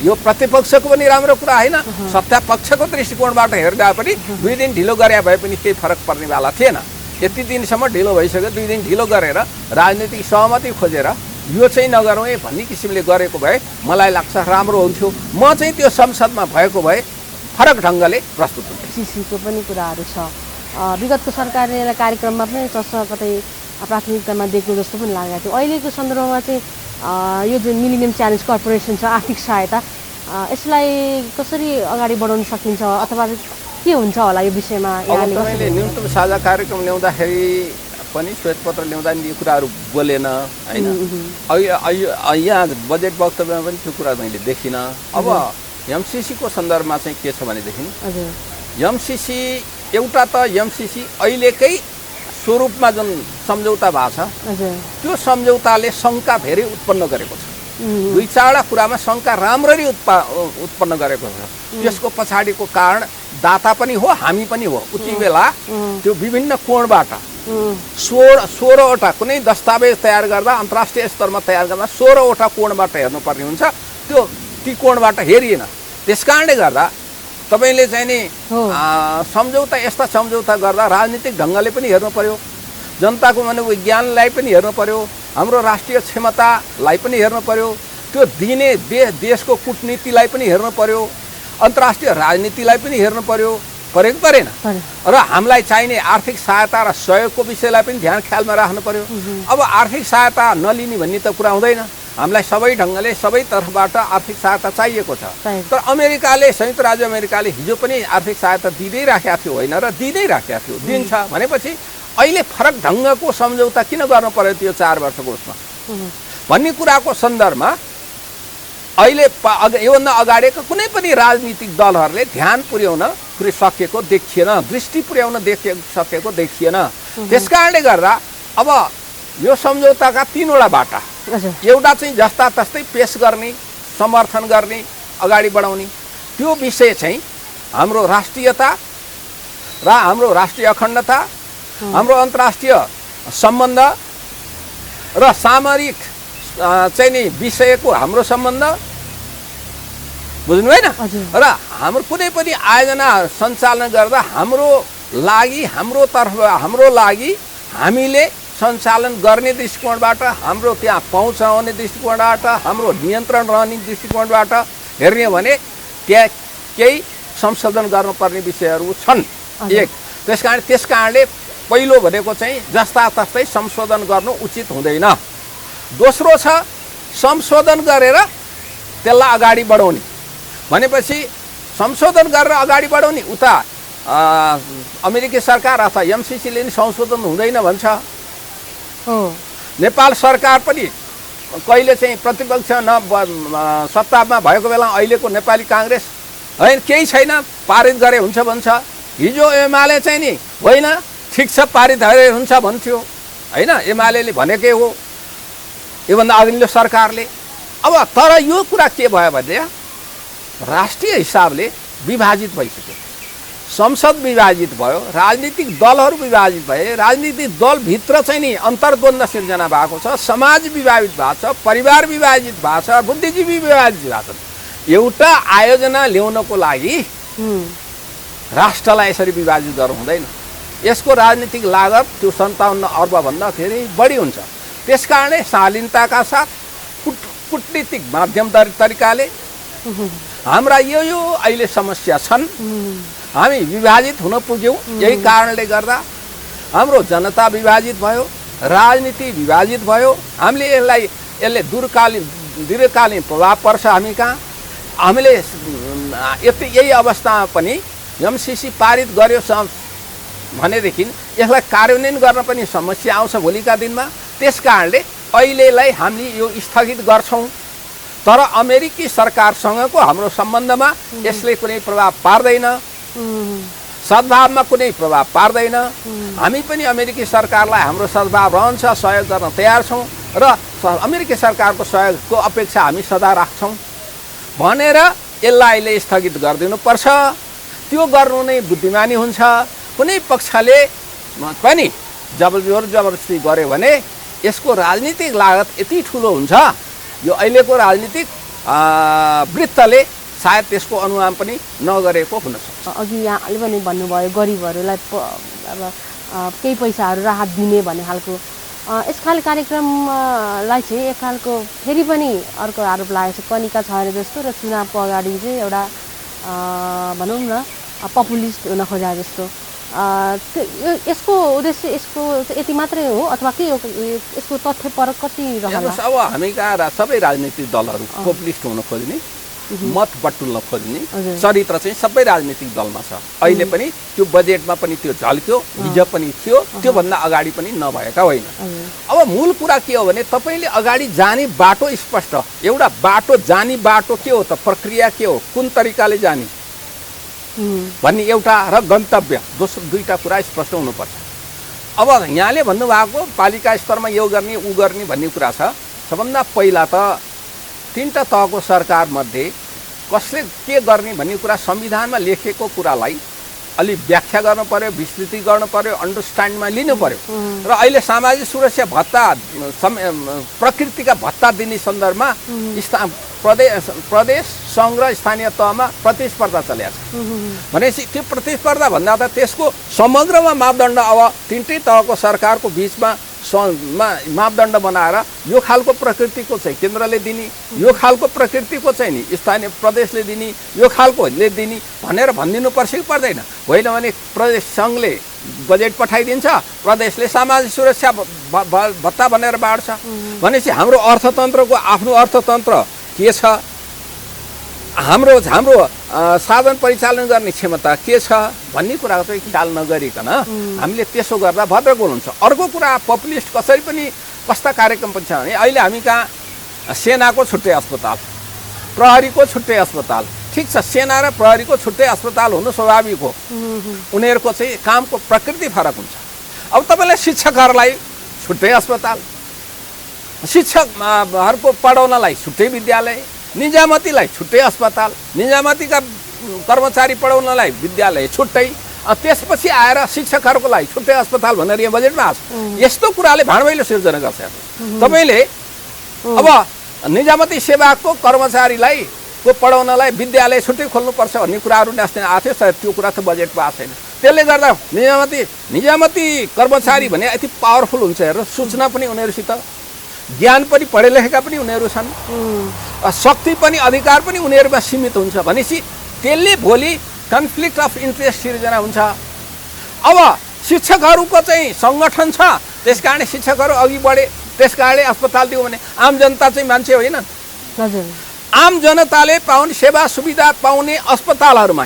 यो प्रतिपक्षको पनि राम्रो कुरा होइन, सत्ता पक्षको दृष्टिकोणबाट हेर्दा पनि 2 दिन ढिलो गरे भए पनि केही फरक पर्नेवाला थिएन। यति दिनसम्म ढिलो भइसक्यो, 2 दिन ढिलो गरेर राजनीतिक सहमति खोजेर यो चाहिँ नगरौँ है भन्ने किसिमले गरेको भए मलाई लाग्छ राम्रो हुन्थ्यो। म चाहिँ त्यो संसदमा भएको भए फरक ढङ्गले प्रस्तुत हुन्थ्यो। सिसीको पनि कुराहरू छ, विगतको सरकारले कार्यक्रममा पनि कतै प्राथमिकतामा दिएको जस्तो पनि लागेको थियो। अहिलेको सन्दर्भमा चाहिँ यो जुन मिलेनियम च्यालेन्ज कर्पोरेसन छ, आर्थिक सहायता, यसलाई कसरी अगाडि बढाउन सकिन्छ अथवा के हुन्छ होला यो विषयमा? तपाईँले न्यूनतम साझा कार्यक्रम ल्याउँदाखेरि पनि श्वेतपत्र ल्याउँदा नि यो कुराहरू बोलेन होइन। यहाँ बजेट वक्तव्यमा पनि त्यो कुरा मैले देखिनँ। अब एमसिसीको सन्दर्भमा चाहिँ के छ भनेदेखि एमसिसी एउटा त एमसिसी अहिलेकै स्वरूपमा जुन सम्झौता भएको छ, त्यो सम्झौताले शङ्का धेरै उत्पन्न गरेको छ। 2-4 कुरामा शङ्का राम्ररी उत्पन्न गरेको छ। त्यसको पछाडिको कारण दाता पनि हो, हामी पनि हो। उति बेला त्यो विभिन्न कोणबाट 16वटा कुनै दस्तावेज तयार गर्दा अन्तर्राष्ट्रिय स्तरमा तयार गर्दा 16वटा कोणबाट हेर्नुपर्ने हुन्छ। ती कोणबाट हेरिएन। त्यसकारणले गर्दा तपाईँले चाहिँ नि सम्झौता यस्ता सम्झौता गर्दा राजनीतिक ढङ्गले पनि हेर्नु पर्यो, जनताको मनोविज्ञानलाई पनि हेर्नु पर्यो, हाम्रो राष्ट्रिय क्षमतालाई पनि हेर्नु पर्यो, त्यो दिने देशको कूटनीतिलाई पनि हेर्नु पर्यो, अन्तर्राष्ट्रिय राजनीतिलाई पनि हेर्नु पर्यो, परेको परेन। र हामीलाई चाहिने आर्थिक सहायता र सहयोगको विषयलाई पनि ध्यान ख्यालमा राख्नु पर्यो। अब आर्थिक सहायता नलिने भन्ने त कुरा हुँदैन। हामीलाई सबै ढङ्गले सबै तर्फबाट आर्थिक सहायता चाहिएको छ। तर अमेरिकाले, संयुक्त राज्य अमेरिकाले हिजो पनि आर्थिक सहायता दिँदै राखेको थियो होइन र दिँदै राखेको थियो, दिन्छ भनेपछि अहिले फरक ढङ्गको सम्झौता किन गर्नु पर्यो त्यो 4 वर्षको उसमा भन्ने कुराको सन्दर्भमा अहिले योभन्दा अगाडिको कुनै पनि राजनीतिक दलहरूले ध्यान पुर्याउन देखिएन, दृष्टि पुर्याउन सकेको देखिएन। त्यसकारणले गर्दा अब यो सम्झौताका 3वटा बाटा, एउटा चाहिँ जस्ता तस्तै पेश गर्ने, समर्थन गर्ने, अगाडि बढाउने, त्यो विषय चाहिँ हाम्रो राष्ट्रियता र हाम्रो राष्ट्रिय अखण्डता, हाम्रो अन्तर्राष्ट्रिय सम्बन्ध र सामरिक चाहिँ नि विषयको हाम्रो सम्बन्ध, बुझ्नु होइन? र हाम्रो कुनै पनि आयोजना सञ्चालन गर्दा हाम्रो लागि हामीले सञ्चालन गर्ने दृष्टिकोणबाट, हाम्रो त्यहाँ पहुँच रहने दृष्टिकोणबाट, हाम्रो नियन्त्रण रहने दृष्टिकोणबाट हेर्ने हो भने त्यहाँ केही संशोधन गर्नुपर्ने विषयहरू छन्। त्यस कारणले पहिलो भनेको चाहिँ जस्ता तस्तै संशोधन गर्नु उचित हुँदैन। दोस्रो छ संशोधन गरेर त्यसलाई अगाडि बढाउने भनेपछि संशोधन गरेर अगाडि बढाउने उता अमेरिकी सरकार अथवा एमसिसीले नि संशोधन हुँदैन भन्छ। नेपाल सरकार पनि कहिले चाहिँ प्रतिपक्ष सत्तामा भएको बेला अहिलेको नेपाली काङ्ग्रेस होइन केही छैन पारित गरे हुन्छ भन्छ। हिजो एमाले चाहिँ नि होइन ठिक छ पारित गरे हुन्छ भन्थ्यो होइन, एमाले भनेकै हो योभन्दा अघिल्लो सरकारले। अब तर यो कुरा के भयो भने राष्ट्रिय हिसाबले विभाजित भइसक्यो, संसद विभाजित भयो, राजनीतिक दलहरू विभाजित भए, राजनीतिक दलभित्र चाहिँ नि अन्तर्द्वन्द्व सिर्जना भएको छ, समाज विभाजित भएको छ, परिवार विभाजित भएको छ, बुद्धिजीवी विभाजित भएको छ। एउटा आयोजना ल्याउनको लागि राष्ट्रलाई यसरी विभाजित गर्नु हुँदैन। यसको राजनीतिक लागत त्यो 57 अर्बभन्दा धेरै बढी हुन्छ। त्यसकारणले शालीनताका साथ कूटनीतिक माध्यम तरिकाले हाम्रा यो अहिले समस्या छन्, हामी विभाजित हुन पुग्यौँ। यही कारणले गर्दा हाम्रो जनता विभाजित भयो, राजनीति विभाजित भयो। हामीले यसले दीर्घकालीन प्रभाव पर्छ हामी कहाँ। हामीले यही अवस्थामा पनि एमसिसी पारित गर्यो भनेदेखि यसलाई कार्यान्वयन गर्न पनि समस्या आउँछ भोलिका दिनमा। त्यस कारणले अहिलेलाई हामीले यो स्थगित गर्छौँ। तर अमेरिकी सरकारसँगको हाम्रो सम्बन्धमा यसले कुनै प्रभाव पार्दैन, सद्भावमा कुनै प्रभाव पार्दैन। हामी पनि अमेरिकी सरकारलाई हाम्रो सद्भाव रहन्छ, सहयोग गर्न तयार छौँ र अमेरिकी सरकारको सहयोगको अपेक्षा हामी सदा राख्छौँ भनेर यसलाई अहिले स्थगित गरिदिनुपर्छ। त्यो गर्नु नै बुद्धिमानी हुन्छ। कुनै पक्षले पनि जबरजस्ती गर्यो भने यसको राजनीतिक लागत यति ठुलो हुन्छ, यो अहिलेको राजनीतिक वृत्तले सायद त्यसको अनुमान पनि नगरेको हुनसक्छ। अघि यहाँले पनि भन्नुभयो गरिबहरूलाई अब केही पैसाहरू राहत दिने भन्ने खालको यस खाले कार्यक्रमलाई चाहिँ एक खालको फेरि पनि अर्को आरोप लागेको छ कनिका छैन जस्तो र चुनावको अगाडि चाहिँ एउटा भनौँ न पपुलिस्ट हुन खोजा जस्तो। यसको उद्देश्य यसको यति मात्रै हो अथवा के हो? यसको तथ्यपरक कति रहला? अब हामी कहाँ सबै राजनीतिक दलहरू पपुलिस्ट हुन खोज्ने, मत बटुल्न खोज्ने चरित्र चाहिँ सबै राजनीतिक दलमा छ। अहिले पनि त्यो बजेटमा पनि त्यो झल्क्यो, हिजो पनि थियो, त्योभन्दा अगाडि पनि नभएका होइन। अब मूल कुरा के हो भने तपाईँले अगाडि जाने बाटो स्पष्ट, एउटा बाटो जाने बाटो के हो त, प्रक्रिया के हो, कुन तरिकाले जाने भन्ने एउटा र गन्तव्य दोस्रो दुईटा कुरा स्पष्ट हुनुपर्छ। अब यहाँले भन्नुभएको पालिका स्तरमा यो गर्ने ऊ गर्ने भन्ने कुरा छ। सबभन्दा पहिला त 3टा तहको सरकारमध्ये कसले के गर्ने भन्ने कुरा संविधानमा लेखेको कुरालाई अलि व्याख्या गर्नु पर्यो, विस्तृति गर्नु पर्यो, अन्डरस्ट्यान्डमा लिनु पर्यो। र अहिले सामाजिक सुरक्षा भत्ता प्रकृतिका भत्ता दिने सन्दर्भमा प्रदेश सङ्घ र स्थानीय तहमा प्रतिस्पर्धा चलेको छ। भनेपछि त्यो प्रतिस्पर्धा भन्दा त त्यसको समग्रमा मापदण्ड अब तिनटै तहको सरकारको बिचमा मापदण्ड बनाएर यो खालको प्रकृतिको चाहिँ केन्द्रले दिने, यो खालको प्रकृतिको चाहिँ नि स्थानीय प्रदेशले दिने, यो खालकोले दिने भनेर भनिदिनु पर्छ कि पर्दैन? होइन भने प्रदेश सङ्घले बजेट पठाइदिन्छ, प्रदेशले सामाजिक सुरक्षा भत्ता भनेर बाँड्छ। भनेपछि हाम्रो अर्थतन्त्रको आफ्नो अर्थतन्त्र के छ, हाम्रो साधन परिचालन गर्ने क्षमता के छ भन्ने कुराको चाहिँ ख्याल नगरिकन हामीले त्यसो गर्दा भद्रगोल हुन्छ। अर्को कुरा, पपुलिस्ट कसरी पनि कस्ता कार्यक्रम पनि छ भने अहिले हामी कहाँ सेनाको छुट्टै अस्पताल, प्रहरीको छुट्टै अस्पताल। ठिक छ, सेना र प्रहरीको छुट्टै अस्पताल हुनु स्वाभाविक हो, उनीहरूको चाहिँ कामको प्रकृति फरक हुन्छ। अब तपाईँलाई शिक्षकहरूलाई छुट्टै अस्पताल, शिक्षकहरूको पढाउनलाई छुट्टै विद्यालय, निजामतीलाई छुट्टै अस्पताल, निजामतीका कर्मचारी पढाउनलाई विद्यालय छुट्टै, त्यसपछि आएर शिक्षकहरूको लागि छुट्टै अस्पताल भनेर यहाँ बजेटमा आएको छ। यस्तो कुराले भाँडभैलो सिर्जना गर्छ। तपाईँले अब निजामती सेवाको कर्मचारीलाई को पढाउनलाई विद्यालय छुट्टै खोल्नुपर्छ भन्ने कुराहरू न्यास्ने आएको थियो, सायद त्यो कुरा त बजेटमा आएको छैन। त्यसले गर्दा निजामती कर्मचारी भने यति पावरफुल हुन्छ हेर, सूचना पनि उनीहरूसित, ज्ञान पनि, पढे लेखेका पनि उनीहरू छन्, शक्ति पनि अधिकार पनि उनीहरूमा सीमित हुन्छ। भनेपछि त्यसले भोलि कन्फ्लिक्ट अफ इन्ट्रेस्ट सिर्जना हुन्छ। अब शिक्षकहरूको चाहिँ सङ्गठन छ, त्यस कारणले शिक्षकहरू अघि बढे, त्यस कारणले अस्पताल दियो भने आम जनता चाहिँ मान्छे होइन। आम जनताले पाउने सेवा सुविधा पाउने अस्पतालहरूमा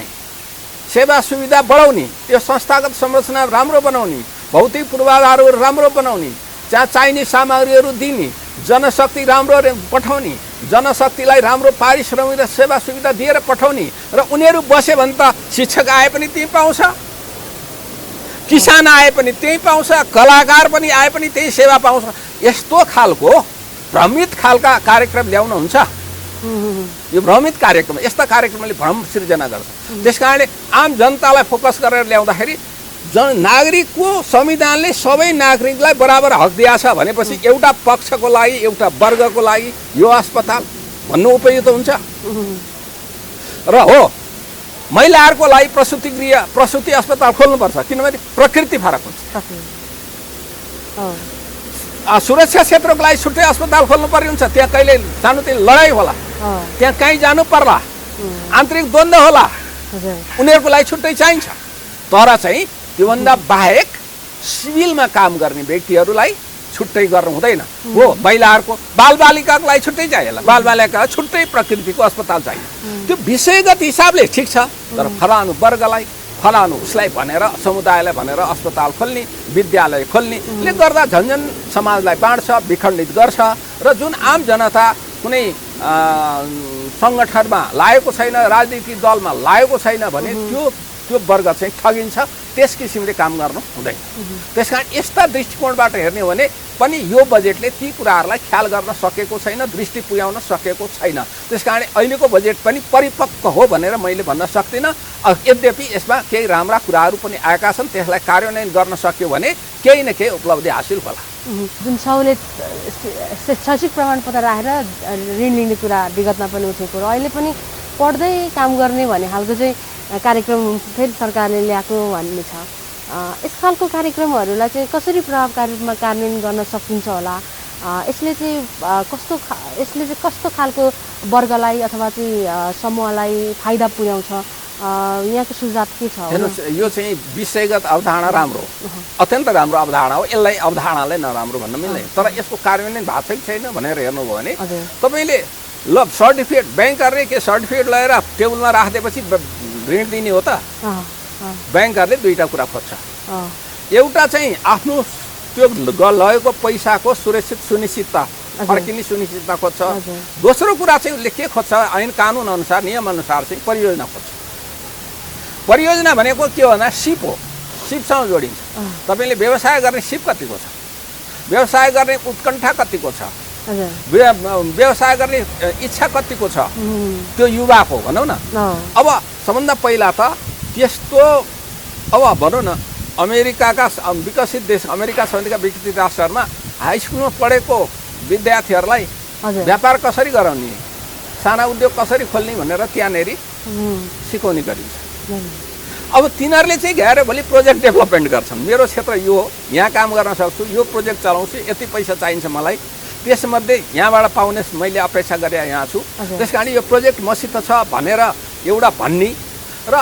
सेवा सुविधा बढाउने, त्यो संस्थागत संरचना राम्रो बनाउने, भौतिक पूर्वाधारहरू राम्रो बनाउने, जहाँ चाहिने सामग्रीहरू दिने, जनशक्ति राम्रो पठाउने, जनशक्तिलाई राम्रो पारिश्रमिक र सेवा सुविधा दिएर पठाउने, र उनीहरू बस्यो भने त शिक्षक आए पनि त्यही पाउँछ, किसान आए पनि त्यही पाउँछ, कलाकार पनि आए पनि त्यही सेवा पाउँछ। यस्तो खालको भ्रमित खालका कार्यक्रम ल्याउनुहुन्छ। यो भ्रमित कार्यक्रम, यस्ता कार्यक्रमले भ्रम सिर्जना गर्छ। त्यस कारणले आम जनतालाई फोकस गरेर ल्याउँदाखेरि नागरिकको संविधानले सबै नागरिकलाई बराबर हक दिएको छ भनेपछि एउटा पक्षको लागि, एउटा वर्गको लागि यो अस्पताल भन्नु उपयुक्त हुन्छ। र हो, महिलाहरूको लागि प्रसुति अस्पताल खोल्नुपर्छ, किनभने प्रकृति फरक हुन्छ। सुरक्षा क्षेत्रको लागि छुट्टै अस्पताल खोल्नु पर्ने हुन्छ, त्यहाँ कहिले जानु त्यही लडाइँ होला, त्यहाँ कहीँ जानु पर्ला, आन्तरिक द्वन्द्व होला, उनीहरूको लागि छुट्टै चाहिन्छ। तर चाहिँ त्योभन्दा बाहेक सिभिलमा काम गर्ने व्यक्तिहरूलाई छुट्टै गर्नु हुँदैन। हो, महिलाहरूको बालबालिकाको लागि छुट्टै चाहियो, बालबालिकालाई छुट्टै प्रकृतिको अस्पताल चाहियो। त्यो विषयगत हिसाबले ठिक छ, तर फलानु वर्गलाई, फलानु उसलाई भनेर, समुदायलाई भनेर अस्पताल खोल्ने, विद्यालय खोल्नेले गर्दा झन्झन समाजलाई बाँड्छ, विखण्डित गर्छ। र जुन आम जनता कुनै सङ्गठनमा लागेको छैन, राजनीतिक दलमा लागेको छैन भने त्यो वर्ग चाहिँ ठगिन्छ। त्यस किसिमले काम गर्नु हुँदैन। त्यस कारण यस्ता दृष्टिकोणबाट हेर्ने हो भने पनि यो बजेटले ती कुराहरूलाई ख्याल गर्न सकेको छैन, दृष्टि पुर्याउन सकेको छैन। त्यस कारण अहिलेको बजेट पनि परिपक्व हो भनेर मैले भन्न सक्दिनँ। यद्यपि यसमा केही राम्रा कुराहरू पनि आएका छन्, त्यसलाई कार्यान्वयन गर्न सक्यो भने केही न केही उपलब्धि हासिल होला। जुन सहुलियत शैक्षिक प्रमाणपत्र राखेर ऋण लिने कुरा विगतमा पनि उठेको र अहिले पनि पढ्दै काम गर्ने भन्ने खालको चाहिँ कार्यक्रम फेरि सरकारले ल्याएको भन्ने छ। यस खालको कार्यक्रमहरूलाई चाहिँ कसरी प्रभावकारी रूपमा कार्यान्वयन गर्न सकिन्छ होला? यसले चाहिँ कस्तो खालको वर्गलाई अथवा चाहिँ समूहलाई फाइदा पुर्याउँछ? यहाँको सुझाव के छ? हेर्नुहोस्, यो चाहिँ विषयगत अवधारणा राम्रो, अत्यन्त राम्रो अवधारणा हो। यसलाई अवधारणालाई नराम्रो भन्न मिल्दैन। तर यसको कार्यान्वयन भएको छ कि छैन भनेर हेर्नुभयो भने तपाईँले ल सर्टिफिकेट, ब्याङ्करले के सर्टिफिकेट लगेर टेबलमा राखिदिएपछि ऋण दिने हो त? ब्याङ्करले दुईवटा कुरा खोज्छ। एउटा चाहिँ आफ्नो त्यो लगेको पैसाको सुनिश्चितता, फर्किने सुनिश्चितता खोज्छ। दोस्रो कुरा चाहिँ उसले के खोज्छ? ऐन कानुन अनुसार, नियम अनुसार चाहिँ परियोजना खोज्छ। परियोजना भनेको के हो भन्दा सिप हो, सिपसँग जोडिन्छ। तपाईँले व्यवसाय गर्ने सिप कतिको छ, व्यवसाय गर्ने उत्कण्ठा कतिको छ, व्यवसाय गर्ने इच्छा कतिको छ, त्यो युवाको भनौँ न। अब सबभन्दा पहिला त त्यस्तो अब भनौँ न अमेरिकाका विकसित देश अमेरिका सहितका विकसित राष्ट्रहरूमा हाई स्कुलमा पढेको विद्यार्थीहरूलाई हजुर व्यापार कसरी गराउने साना उद्योग कसरी खोल्ने भनेर त्यहाँनिर सिकाउने गरिन्छ। अब तिनीहरूले चाहिँ गएर भोलि प्रोजेक्ट डेभलपमेन्ट गर्छन्, मेरो क्षेत्र यो हो, यहाँ काम गर्न सक्छु, यो प्रोजेक्ट चलाउँछु, यति पैसा चाहिन्छ मलाई, त्यसमध्ये यहाँबाट पाउने मैले अपेक्षा गरेर यहाँ छु, त्यस कारण यो प्रोजेक्ट मसित छ भनेर एउटा भन्ने र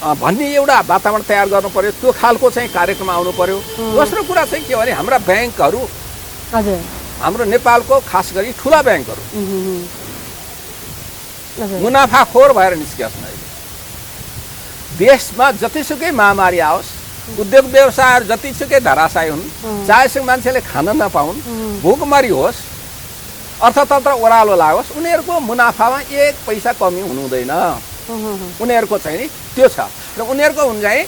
भन्ने एउटा वातावरण तयार गर्नु पर्यो, त्यो खालको चाहिँ कार्यक्रम आउनु पर्यो। दोस्रो कुरा चाहिँ के भने हाम्रा ब्याङ्कहरू हजुर हाम्रो नेपालको खास गरी ठुला ब्याङ्कहरू मुनाफाखोर भएर निस्किएछन्। अहिले देशमा जतिसुकै महामारी आओस्, उद्योग व्यवसायहरू जतिसुकै धराशायी हुन्, चाहेसुकै मान्छेले खान नपाउन्, भोकमरी होस्, अर्थतन्त्र ओह्रालो लागोस्, उनीहरूको मुनाफामा एक पैसा कमी हुनु हुँदैन। उनीहरूको चाहिँ नि त्यो छ र उनीहरूको हुन्छ चाहिँ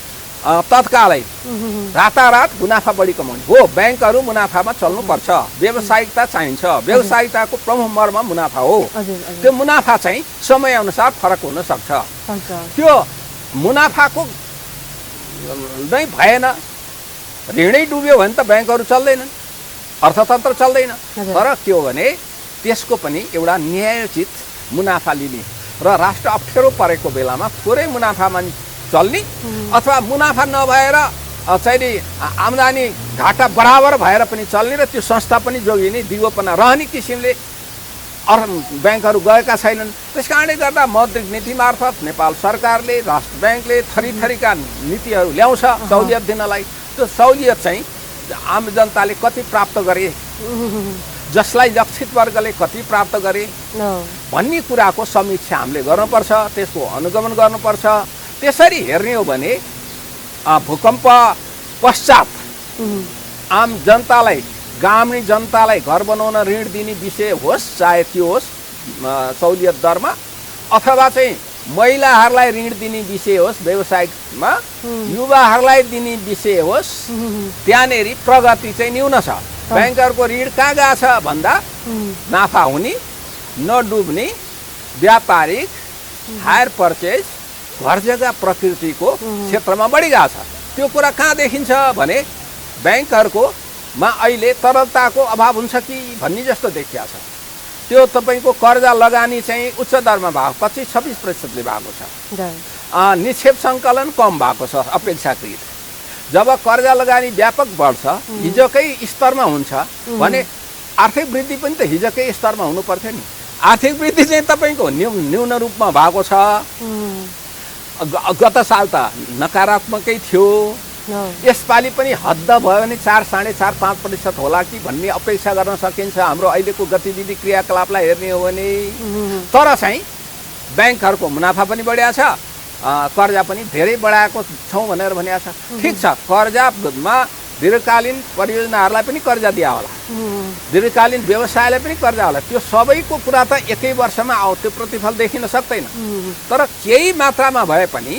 तत्कालै रातारात मुनाफा बढी कमाउने हो। ब्याङ्कहरू मुनाफामा चल्नुपर्छ, व्यावसायिकता चाहिन्छ, व्यावसायिकताको प्रमुख मर्म मुनाफा हो। त्यो मुनाफा चाहिँ समयअनुसार फरक हुन सक्छ। त्यो मुनाफाको नै भएन, ऋणै डुब्यो भने त ब्याङ्कहरू चल्दैनन्, अर्थतन्त्र चल्दैन। तर के हो भने त्यसको पनि एउटा न्यायोचित मुनाफा लिने र राष्ट्र अप्ठ्यारो परेको बेलामा थोरै मुनाफामा चल्ने अथवा मुनाफा नभएर चाहिँ नि आम्दानी घाटा बराबर भएर पनि चल्ने र त्यो संस्था पनि जोगिने दिगोपना रहने किसिमले ब्याङ्कहरू गएका छैनन्। त्यस कारणले गर्दा मौद्रिक नीति मार्फत नेपाल सरकारले राष्ट्र ब्याङ्कले थरीथरीका नीतिहरू ल्याउँछ सहुलियत दिनलाई। त्यो सहुलियत चाहिँ आम जनताले कति प्राप्त गरे, जसलाई लक्षित वर्गले कति प्राप्त गरे भन्ने कुराको समीक्षा हामीले गर्नुपर्छ, त्यसको अनुगमन गर्नुपर्छ। त्यसरी हेर्ने हो भने भूकम्प पश्चात आम जनतालाई ग्रामीण जनतालाई घर बनाउन ऋण दिने विषय होस्, चाहे त्यो होस् सहुलियत दरमा, अथवा चाहिँ महिलाहरूलाई ऋण दिने विषय होस् व्यवसायमा, युवाहरूलाई दिने विषय होस्, त्यहाँनेरि प्रगति चाहिँ न्यून छ। ब्याङ्कहरूको ऋण कहाँ गएको छ भन्दा नाफा हुने, नडुब्ने, व्यापारिक, हायर पर्चेज, घर जग्गा प्रकृतिको क्षेत्रमा बढी गएको छ। त्यो कुरा कहाँ देखिन्छ भने ब्याङ्कहरूको मा अहिले तरलताको अभाव हुन्छ कि भन्ने जस्तो देखिया छ। त्यो तपाईँको कर्जा लगानी चाहिँ उच्च दरमा भएको 25-26% भएको छ। निक्षेप सङ्कलन कम भएको छ अपेक्षाकृत। जब कर्जा लगानी व्यापक बढ्छ, हिजोकै स्तरमा हुन्छ भने आर्थिक वृद्धि पनि त हिजोकै स्तरमा हुनु पर्थ्यो नि। आर्थिक वृद्धि चाहिँ तपाईँको न्यून रूपमा भएको छ। गत साल त नकारात्मकै थियो, यसपालि पनि हद्द भयो भने 4-4.5% होला कि भन्ने अपेक्षा गर्न सकिन्छ हाम्रो अहिलेको गतिविधि क्रियाकलापलाई हेर्ने हो भने। तर चाहिँ ब्याङ्कहरूको मुनाफा पनि बढिया छ, कर्जा पनि धेरै बढाएको छौँ भनेर भनिएको छ। ठिक छ, कर्जामा दीर्घकालीन परियोजनाहरूलाई पनि कर्जा दिया होला, दीर्घकालीन व्यवसायलाई पनि कर्जा होला। त्यो सबैको कुरा त एकै वर्षमा त्यो प्रतिफल देखिन सक्दैन। तर केही मात्रामा भए पनि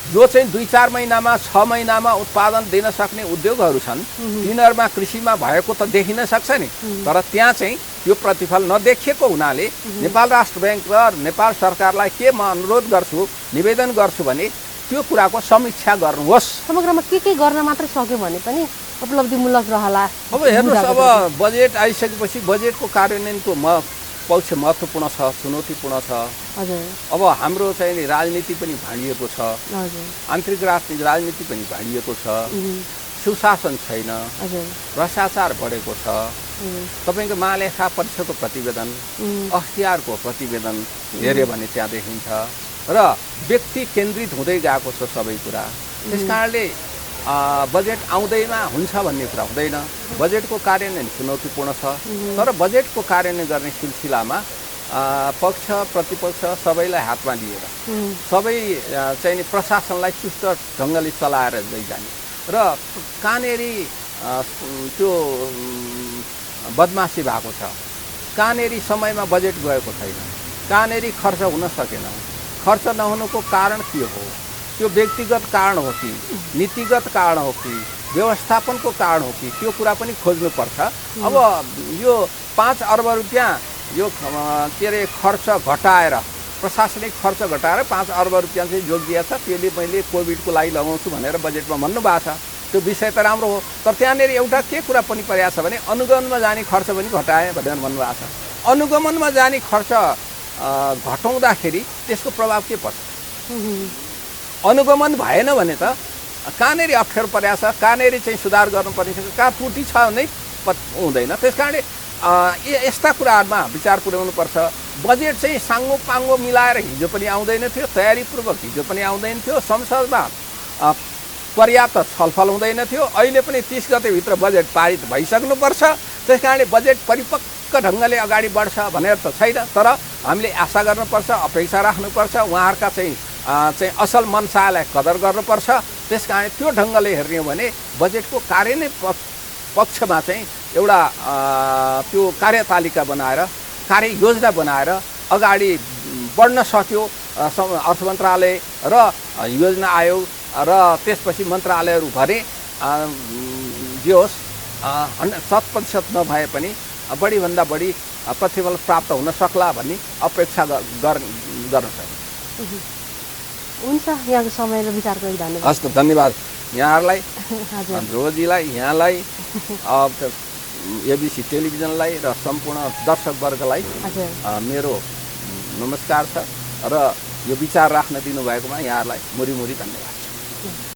जो चाहिँ 2-4 महिनामा 6 महिनामा उत्पादन दिन सक्ने उद्योगहरू छन्, तिनीहरूमा कृषिमा भएको त देखिन सक्छ नि। तर त्यहाँ चाहिँ यो प्रतिफल नदेखिएको हुनाले नेपाल राष्ट्र ब्याङ्क र नेपाल सरकारलाई के म अनुरोध गर्छु, निवेदन गर्छु भने त्यो कुराको समीक्षा गर्नुहोस्। समग्रमा के गर्न मात्रै सक्यो भने पनि उपलब्धिमूलक रहला। अब हेर्नुहोस्, अब बजेट आइसकेपछि बजेटको कार्यान्वयनको पक्ष महत्त्वपूर्ण छ, चुनौतीपूर्ण छ। अब हाम्रो चाहिँ नि राजनीति पनि भाँडिएको छ, आन्तरिक राजनीति पनि भाँडिएको छ, सुशासन छैन, भ्रष्टाचार बढेको छ। तपाईँको महालेखा परीक्षाको प्रतिवेदन, अख्तियारको प्रतिवेदन हेऱ्यो भने त्यहाँ देखिन्छ र व्यक्ति केन्द्रित हुँदै गएको छ सबै कुरा। त्यस कारणले बजेट आउँदैमा हुन्छ भन्ने कुरा हुँदैन। बजेटको कार्यान्वयन चुनौतीपूर्ण छ, तर बजेटको कार्यान्वयन गर्ने सिलसिलामा पक्ष प्रतिपक्ष सबैलाई हातमा लिएर सबै चाहिँ नि प्रशासनलाई चुस्त ढङ्गले चलाएर जाने र कहाँनेरि त्यो बदमासी भएको छ, कहाँनेरि समयमा बजेट गएको छैन, कहाँनेरि खर्च हुन सकेन। खर्च नहुनुको कारण के हो? त्यो व्यक्तिगत कारण हो कि नीतिगत कारण हो कि व्यवस्थापनको कारण हो कि त्यो कुरा पनि खोज्नुपर्छ। अब यो 5 अर्ब रुपियाँ यो के अरे खर्च घटाएर प्रशासनिक खर्च घटाएर 5 अर्ब रुपियाँ चाहिँ जोगिया छ। त्यसले मैले कोभिडको लागि लगाउँछु भनेर बजेटमा भन्नुभएको छ। त्यो विषय त राम्रो हो, तर त्यहाँनिर एउटा के कुरा पनि परेको छ भने अनुगमनमा जाने खर्च पनि घटाए भनेर भन्नुभएको छ। अनुगमनमा जाने खर्च घटाउँदाखेरि त्यसको प्रभाव के पर्छ? अनुगमन भएन भने त कहाँनिर अप्ठ्यारो परेको छ, कहाँनिर चाहिँ सुधार गर्नुपर्ने छ, कहाँ त्रुटि छ नै हुँदैन। त्यस कारणले यस्ता कुराहरूमा विचार पुर्याउनुपर्छ। बजेट चाहिँ साङ्गो पाङ्गो मिलाएर हिजो पनि आउँदैन थियो, तयारीपूर्वक हिजो पनि आउँदैन थियो, संसदमा पर्याप्त छलफल हुँदैन थियो। अहिले पनि 30 गतेभित्र बजेट पारित भइसक्नुपर्छ। त्यस कारणले बजेट परिपक्व ढङ्गले अगाडि बढ्छ भनेर त छैन, तर हामीले आशा गर्नुपर्छ, अपेक्षा राख्नुपर्छ। उहाँहरूका चाहिँ असल मनसायलाई कदर गर्नुपर्छ। त्यस कारण त्यो ढङ्गले हेर्ने हो भने बजेटको कार्यान्वयन पक्षमा चाहिँ एउटा त्यो कार्यतालिका बनाएर, कार्ययोजना बनाएर अगाडि बढ्न सक्यो अर्थ मन्त्रालय र योजना आयोग र त्यसपछि मन्त्रालयहरू भने जे होस् 100% नभए पनि बढीभन्दा बढी प्रतिफल प्राप्त हुन सक्ला भन्ने अपेक्षा गर्न सक्छ। हुन्छ, यहाँको समय र विचारको लागि धन्यवाद। हस् त, धन्यवाद यहाँहरूलाई, ध्रुवजीलाई, यहाँलाई, एबिसी टेलिभिजनलाई र सम्पूर्ण दर्शकवर्गलाई मेरो नमस्कार छ र यो विचार राख्न दिनुभएकोमा यहाँहरूलाई मुरी धन्यवाद छ।